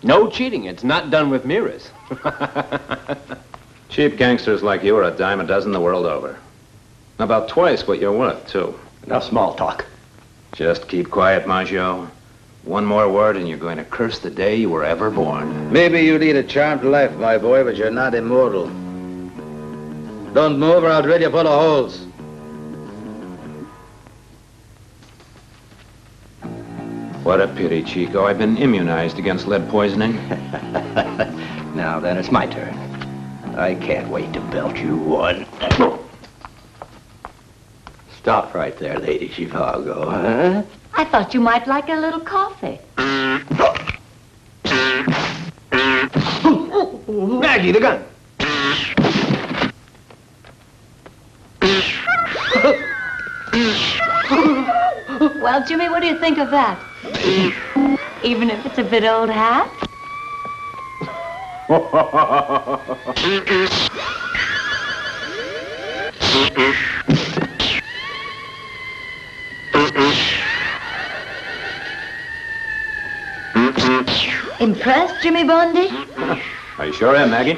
No cheating. It's not done with mirrors. Cheap gangsters like you are a dime a dozen the world over. About twice what you're worth, too. Now, small talk. Just keep quiet, Maggio. One more word and you're going to curse the day you were ever born. Maybe you lead a charmed life, my boy, but you're not immortal. Don't move or I'll drill you full of holes. What a pity, Chico. I've been immunized against lead poisoning. Now then, it's my turn. I can't wait to belt you one. Stop right there, Lady Chicago, huh? I thought you might like a little coffee. Maggie, the gun. Well, Jimmy, what do you think of that? Even if it's a bit old hat? Impressed, Jimmy Bondi? I sure am, Maggie.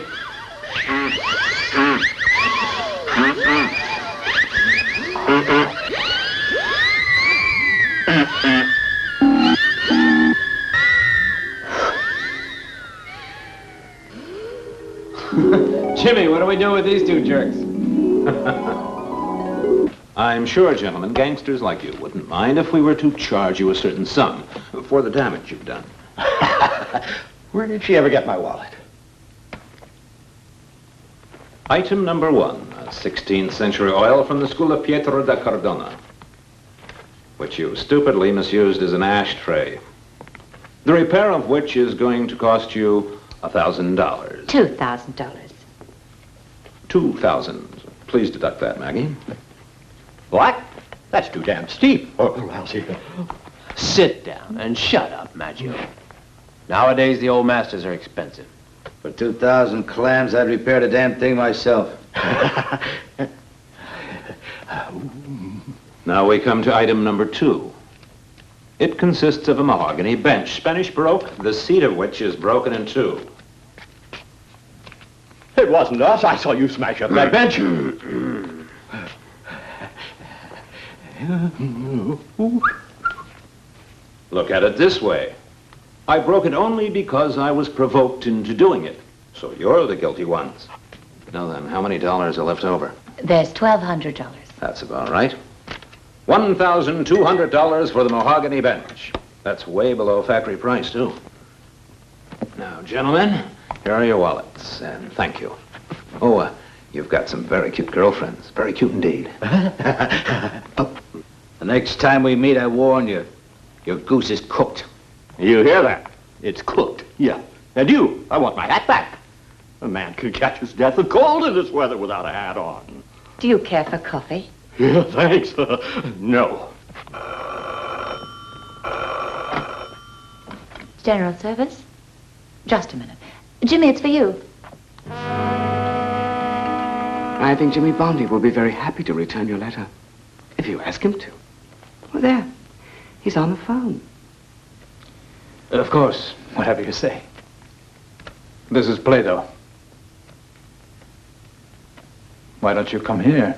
Jimmy, what do we do with these two jerks? I'm sure, gentlemen, gangsters like you wouldn't mind if we were to charge you a certain sum for the damage you've done. Where did she ever get my wallet? Item number 1, a 16th century oil from the school of Pietro da Cardona, which you stupidly misused as an ashtray, the repair of which is going to cost you $1,000. $2,000. 2,000. Please deduct that, Maggie. What? That's too damn steep. Oh, lousy. Sit down and shut up, Maggio. Nowadays, the old masters are expensive. For 2,000 clams, I'd repair the damn thing myself. Now we come to item number 2. It consists of a mahogany bench, Spanish Baroque, the seat of which is broken in two. It wasn't us. I saw you smash up that bench. Look at it this way. I broke it only because I was provoked into doing it. So you're the guilty ones. Now then, how many dollars are left over? There's $1,200. That's about right. $1,200 for the mahogany bench. That's way below factory price, too. Now, gentlemen, here are your wallets, and thank you. Oh, you've got some very cute girlfriends. Very cute indeed. The next time we meet, I warn you, your goose is cooked. You hear that? It's cooked. Yeah. And you, I want my hat back. A man could catch his death of cold in this weather without a hat on. Do you care for coffee? Yeah, thanks. No. General service? Just a minute. Jimmy, it's for you. I think Jimmy Bondi will be very happy to return your letter, if you ask him to. Well, there. He's on the phone. Of course, whatever you say. This is Plato. Why don't you come here?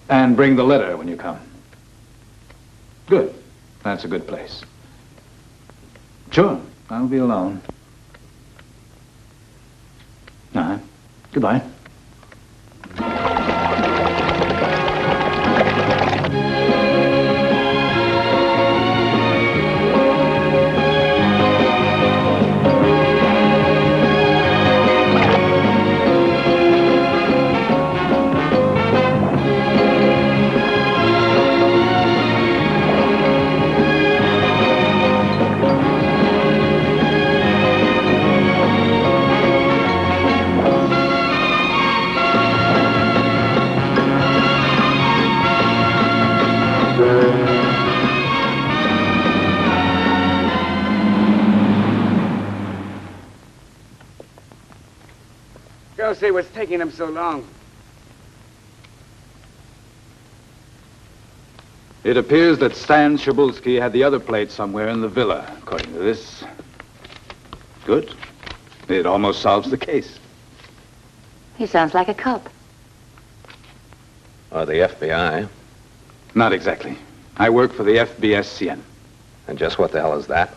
And bring the letter when you come. Good. That's a good place. Sure, I'll be alone. Goodbye. don't see what's taking him so long. It appears that Stan Chabulski had the other plate somewhere in the villa, according to this. Good. It almost solves the case. He sounds like a cop. Or the FBI. Not exactly. I work for the FBSCN. And just what the hell is that?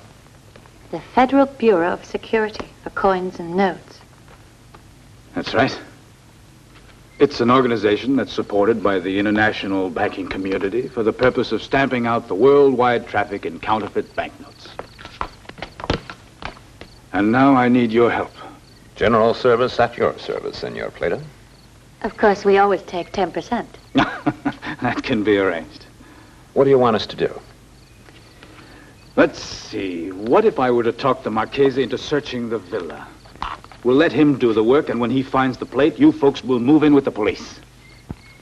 The Federal Bureau of Security for Coins and Notes. That's right. It's an organization that's supported by the international banking community for the purpose of stamping out the worldwide traffic in counterfeit banknotes. And now I need your help. General service at your service, Senor Plato. Of course, we always take 10%. That can be arranged. What do you want us to do? Let's see. What if I were to talk the Marchese into searching the villa? We'll let him do the work, and when he finds the plate, you folks will move in with the police.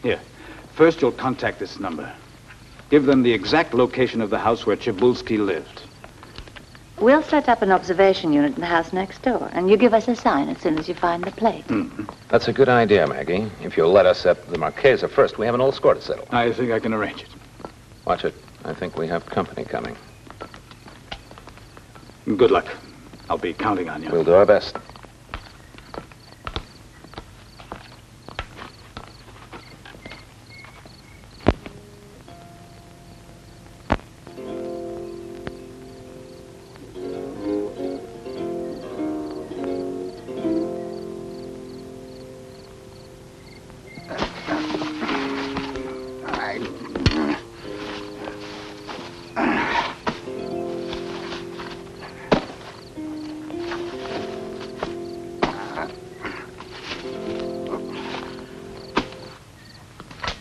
Here. First, you'll contact this number. Give them the exact location of the house where Chabulski lived. We'll set up an observation unit in the house next door, and you give us a sign as soon as you find the plate. Mm-hmm. That's a good idea, Maggie. If you'll let us at the Marchese first, we have an old score to settle. I think I can arrange it. Watch it. I think we have company coming. Good luck. I'll be counting on you. We'll do our best.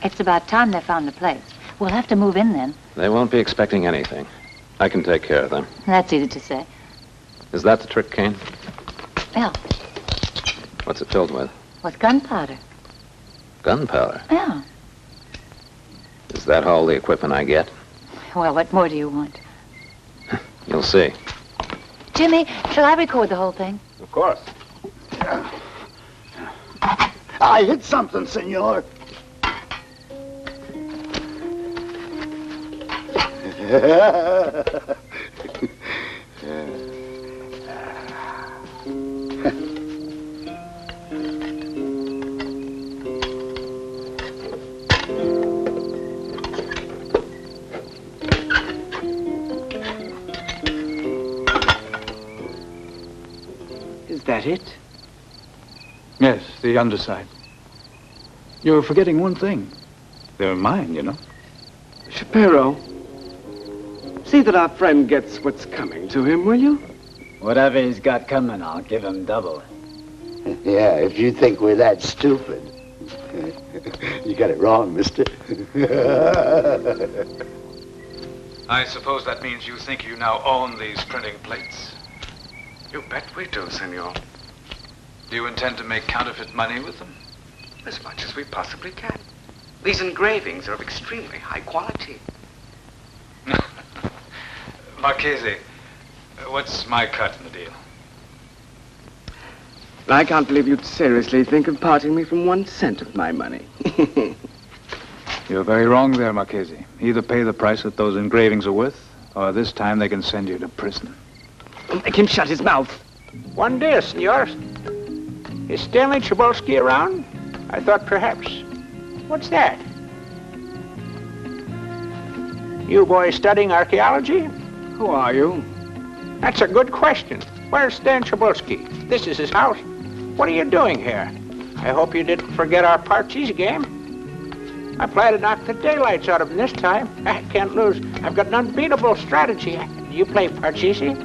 It's about time they found the plates. We'll have to move in then. They won't be expecting anything. I can take care of them. That's easy to say. Is that the trick cane? Yeah, What's it filled with? with gunpowder. Gunpowder. Yeah. Is that all the equipment I get? Well, what more do you want? You'll see. Jimmy, shall I record the whole thing? Of course. I hit something, senor. Is that it? Yes, the underside. You're forgetting one thing. They're mine, you know. Shapiro, see that our friend gets what's coming to him, will you? Whatever he's got coming, I'll give him double. Yeah, if you think we're that stupid. You got it wrong, mister. I suppose that means you think you now own these printing plates. You bet we do, senor. Do you intend to make counterfeit money with them? As much as we possibly can. These engravings are of extremely high quality. Marchese, what's my cut in the deal? I can't believe you'd seriously think of parting me from 1 cent of my money. You're very wrong there, Marchese. Either pay the price that those engravings are worth, or this time they can send you to prison. Make him shut his mouth. One day, senor. Is Stanley Chabulski around? I thought perhaps. What's that? You boys studying archaeology? Who are you? That's a good question. Where's Stan Chabulski? This is his house. What are you doing here? I hope you didn't forget our Parcheesi game. I plan to knock the daylights out of him this time. I can't lose. I've got an unbeatable strategy. Do you play Parcheesi?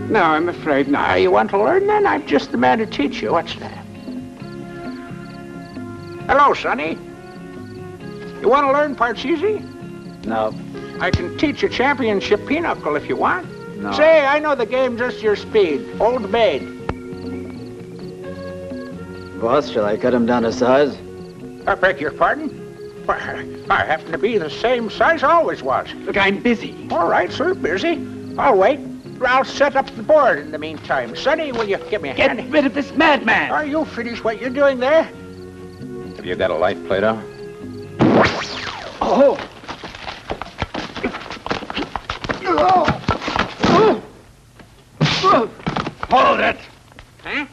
No, I'm afraid not. You want to learn then? I'm just the man to teach you. What's that? Hello, Sonny. You want to learn Parcheesi? No. I can teach you championship pinochle if you want. No. Say, I know the game just your speed. Old maid. Boss, shall I cut him down to size? I beg your pardon? Well, I happen to be the same size I always was. Look, I'm busy. All right, sir, busy. I'll wait. I'll set up the board in the meantime. Sonny, will you give me a hand? Get rid of this madman! Are you finished what you're doing there? Have you got a light, Plato? Oh! Hold it! Huh?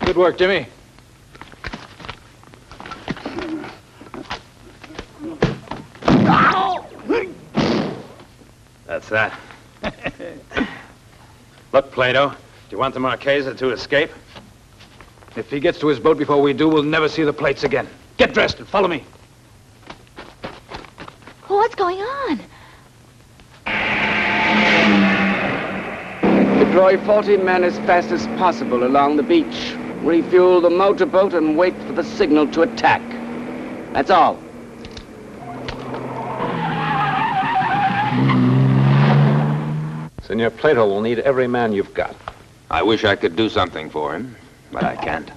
Good work, Jimmy. That's that. Look, Plato, do you want the Marchesa to escape? If he gets to his boat before we do, we'll never see the plates again. Get dressed and follow me. Well, what's going on? Deploy 40 men as fast as possible along the beach. Refuel the motorboat and wait for the signal to attack. That's all. Senor Plato will need every man you've got. I wish I could do something for him, but I can't.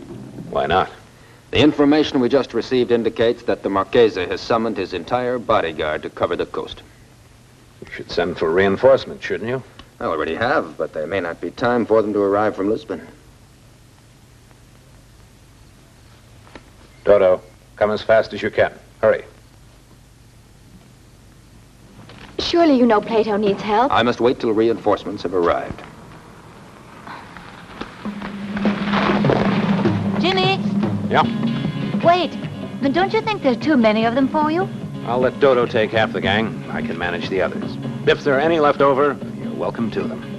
Why not? The information we just received indicates that the Marchese has summoned his entire bodyguard to cover the coast. You should send for reinforcements, shouldn't you? I already have, but there may not be time for them to arrive from Lisbon. Dodo, come as fast as you can. Hurry. Surely you know Plato needs help. I must wait till reinforcements have arrived. Jimmy! Yeah? Wait. But don't you think there's too many of them for you? I'll let Dodo take half the gang. I can manage the others. If there are any left over, you're welcome to them.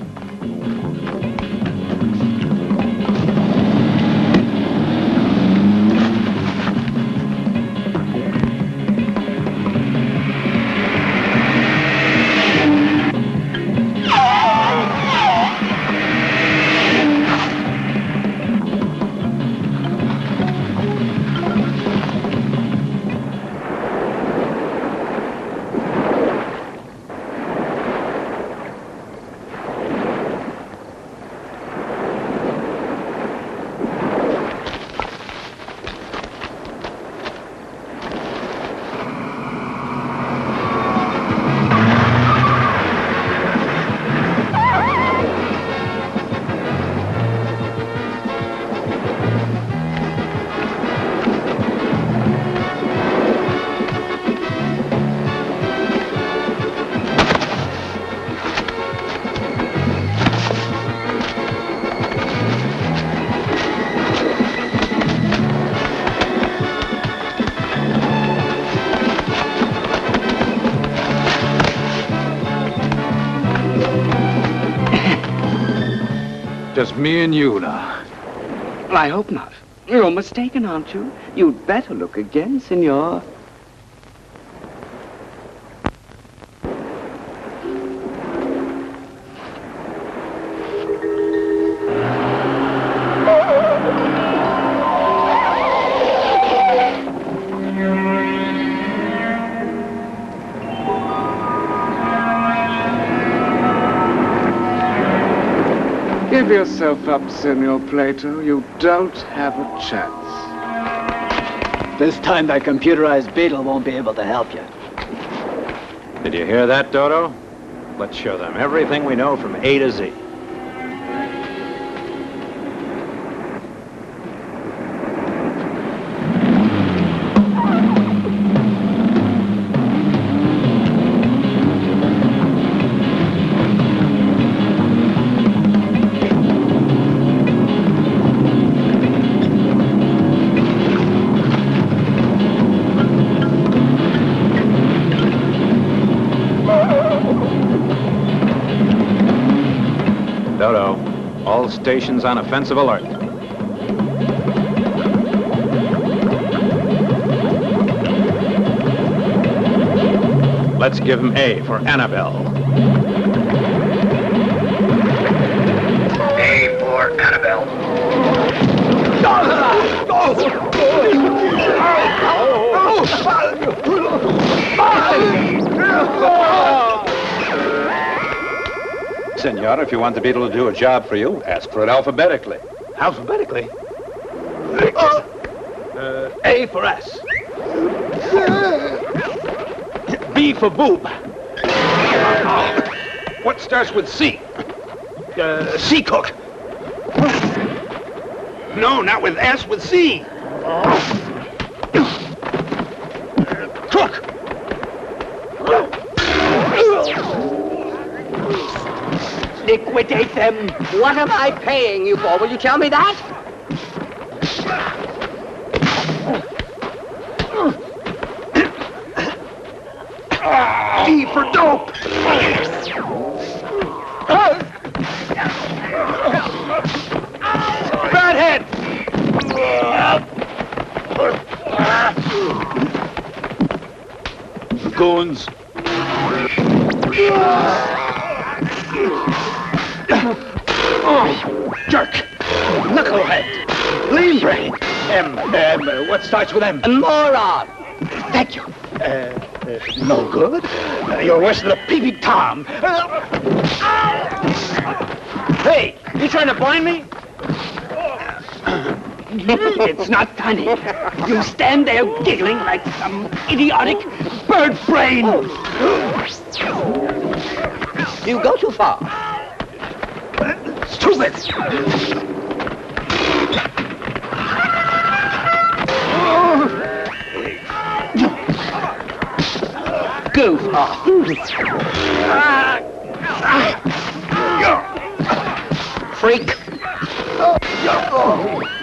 Just me and you now. Well, I hope not. You're mistaken, aren't you? You'd better look again, senor. Give yourself up, Senor Plato. You don't have a chance. This time that computerized Beetle won't be able to help you. Did you hear that, Dodo? Let's show them everything we know from A to Z. Dodo, all stations on offensive alert. Let's give him A for Annabelle. A for Annabelle. Senor, if you want the Beetle to do a job for you, ask for it alphabetically. Alphabetically? A for ass. B for boob. What starts with C? C cook. No, not with S, with C. Cook. Liquidate them. What am I paying you for? Will you tell me that? D for dope. Fathead. Goons. Jerk. Knucklehead. Lean brain. What starts with M? Moron. Thank you. No good. You're worse than a peeping Tom. Hey, you trying to blind me? It's not funny. You stand there giggling like some idiotic bird brain. You go too far. Stupid! Goof off. Freak.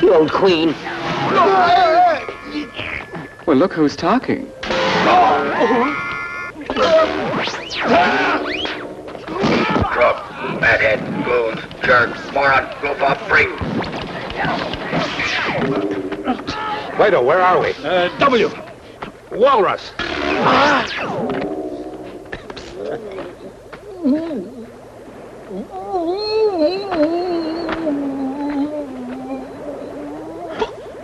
You old queen. Well, look who's talking. Crook, madhead, goons, jerk, moron, goof-off, freak. Plato, where are we? W. Walrus.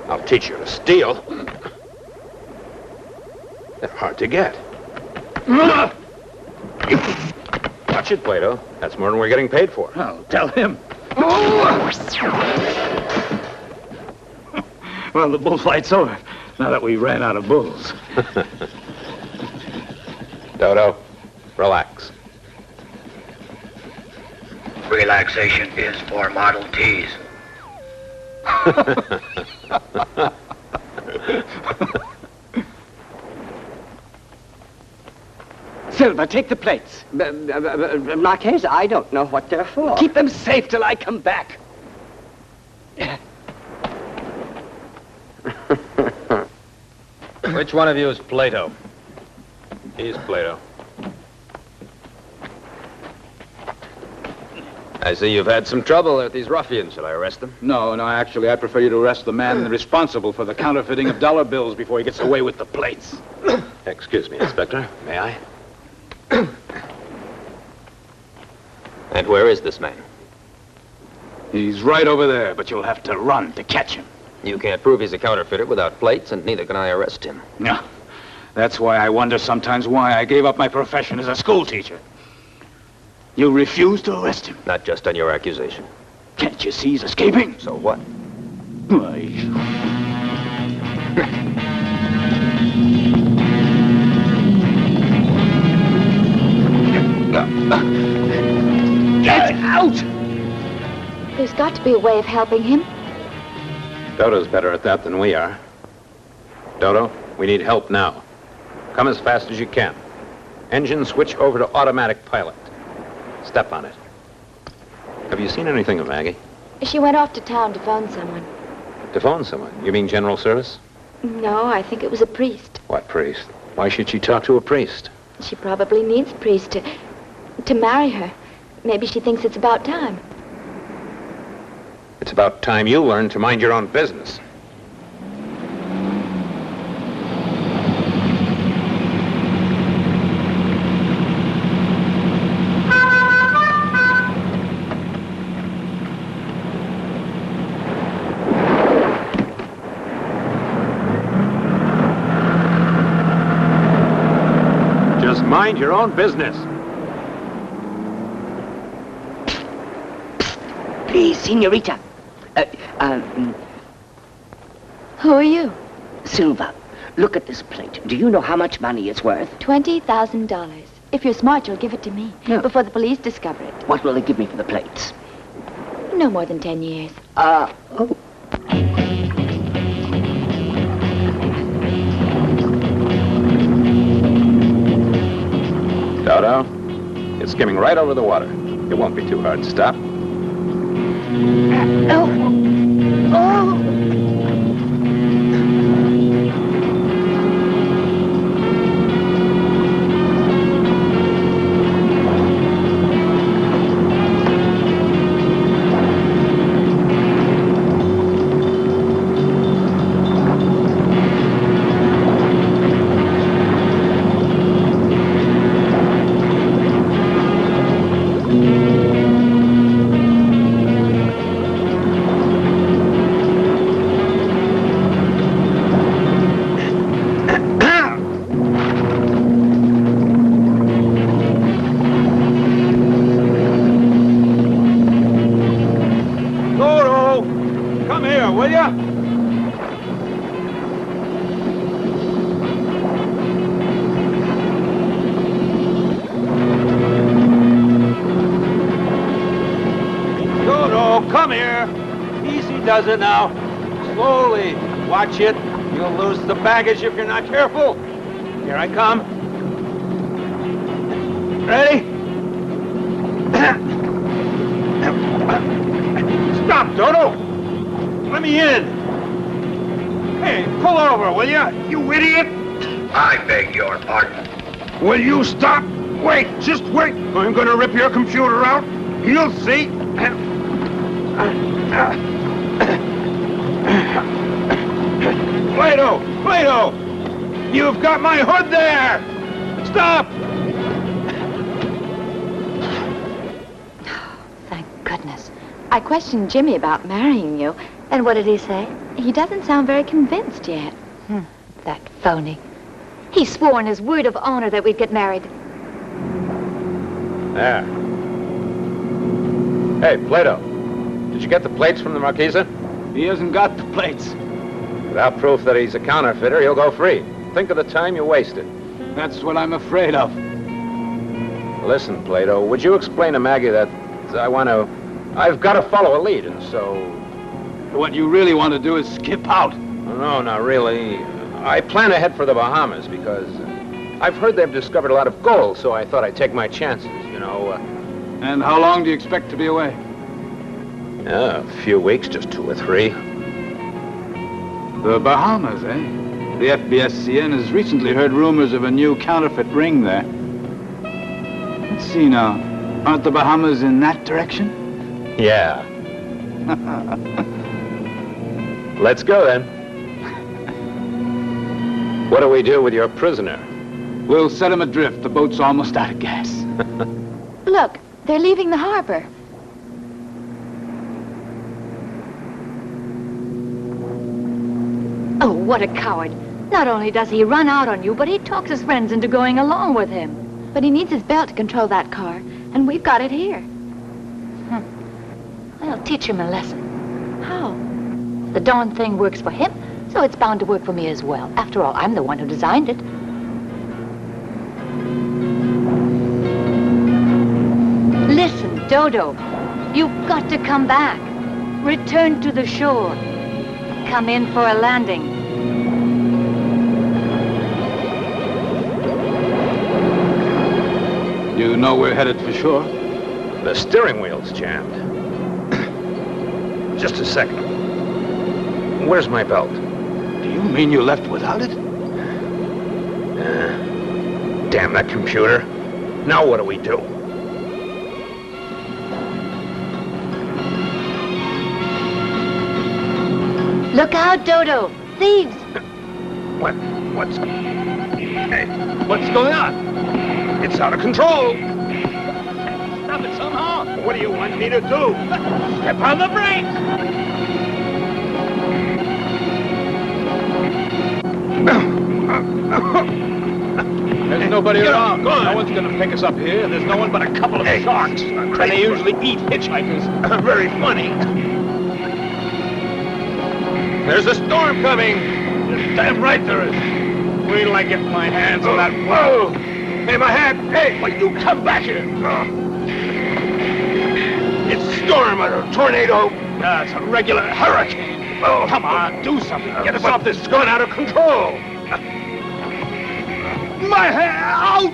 I'll teach you to steal. They're hard to get. Watch it, Plato. That's more than we're getting paid for. Oh, tell him. Well, the bullfight's over, now that we ran out of bulls. Dodo, relax. Relaxation is for Model Ts. Silver, take the plates. Marquez, I don't know what they're for. Keep them safe till I come back. Which one of you is Plato? He's Plato. I see you've had some trouble with these ruffians. Shall I arrest them? No, actually, I prefer you to arrest the man responsible for the counterfeiting of dollar bills before he gets away with the plates. Excuse me, Inspector. May I? And where is this man? He's right over there, but you'll have to run to catch him. You can't prove he's a counterfeiter without plates, and neither can I arrest him. No. That's why I wonder sometimes why I gave up my profession as a school teacher. You refuse to arrest him. Not just on your accusation. Can't you see he's escaping? So what? Get out! There's got to be a way of helping him. Dodo's better at that than we are. Dodo, we need help now. Come as fast as you can. Engine switch over to automatic pilot. Step on it. Have you seen anything of Maggie? She went off to town to phone someone. To phone someone? You mean General Service? No, I think it was a priest. What priest? Why should she talk to a priest? She probably needs a priest to marry her. Maybe she thinks it's about time. It's about time you learn to mind your own business. Just mind your own business. Please, senorita. Who are you? Silva, look at this plate. Do you know how much money it's worth? $20,000. If you're smart, you'll give it to me before the police discover it. What will they give me for the plates? No more than 10 years. Oh. Dodo, it's skimming right over the water. It won't be too hard to stop. Come here. Easy does it now. Slowly. Watch it. You'll lose the baggage if you're not careful. Here I come. Ready? Stop, Dodo. Let me in. Hey, pull over, will you? You idiot. I beg your pardon. Will you stop? Wait, just wait. I'm gonna rip your computer out. You'll see. Plato! You've got my hood there! Stop! Thank goodness. I questioned Jimmy about marrying you. And what did he say? He doesn't sound very convinced yet. That phony. He swore on his word of honor that we'd get married. There. Hey, Plato. Did you get the plates from the Marquesa? He hasn't got the plates. Without proof that he's a counterfeiter, he'll go free. Think of the time you wasted. That's what I'm afraid of. Listen, Plato, would you explain to Maggie that I've got to follow a lead, and so... What you really want to do is skip out. No, not really. I plan to head for the Bahamas because I've heard they've discovered a lot of gold, so I thought I'd take my chances, you know. And how long do you expect to be away? A few weeks, just 2 or 3. The Bahamas, eh? The FBSCN has recently heard rumors of a new counterfeit ring there. Let's see now. Aren't the Bahamas in that direction? Yeah. Let's go, then. What do we do with your prisoner? We'll set him adrift. The boat's almost out of gas. Look, they're leaving the harbor. Oh, what a coward. Not only does he run out on you, but he talks his friends into going along with him. But he needs his belt to control that car, and we've got it here. I'll teach him a lesson. How? The darn thing works for him, so it's bound to work for me as well. After all, I'm the one who designed it. Listen, Dodo, you've got to come back. Return to the shore. Come in for a landing. You know we're headed for shore? The steering wheel's jammed. Just a second. Where's my belt? Do you mean you left without it? Damn that computer. Now what do we do? Look out, Dodo! Thieves! What's going on? It's out of control. Stop it somehow. What do you want me to do? Step on the brakes. There's nobody around. Go on. No one's going to pick us up here. There's no one but a couple of sharks. And they usually eat hitchhikers. Very funny. There's a storm coming. Damn right there is. Wait till I get my hands on that... Whoa! Hey, my hand! Hey, will you come back here? It's a storm or a tornado. It's a regular hurricane. Oh, come on, do something. Get us off this going out of control. My hand! Out!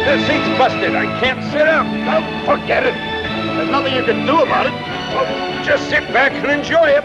The seat's busted. I can't sit up. Oh, forget it. There's nothing you can do about it. Oh, just sit back and enjoy it.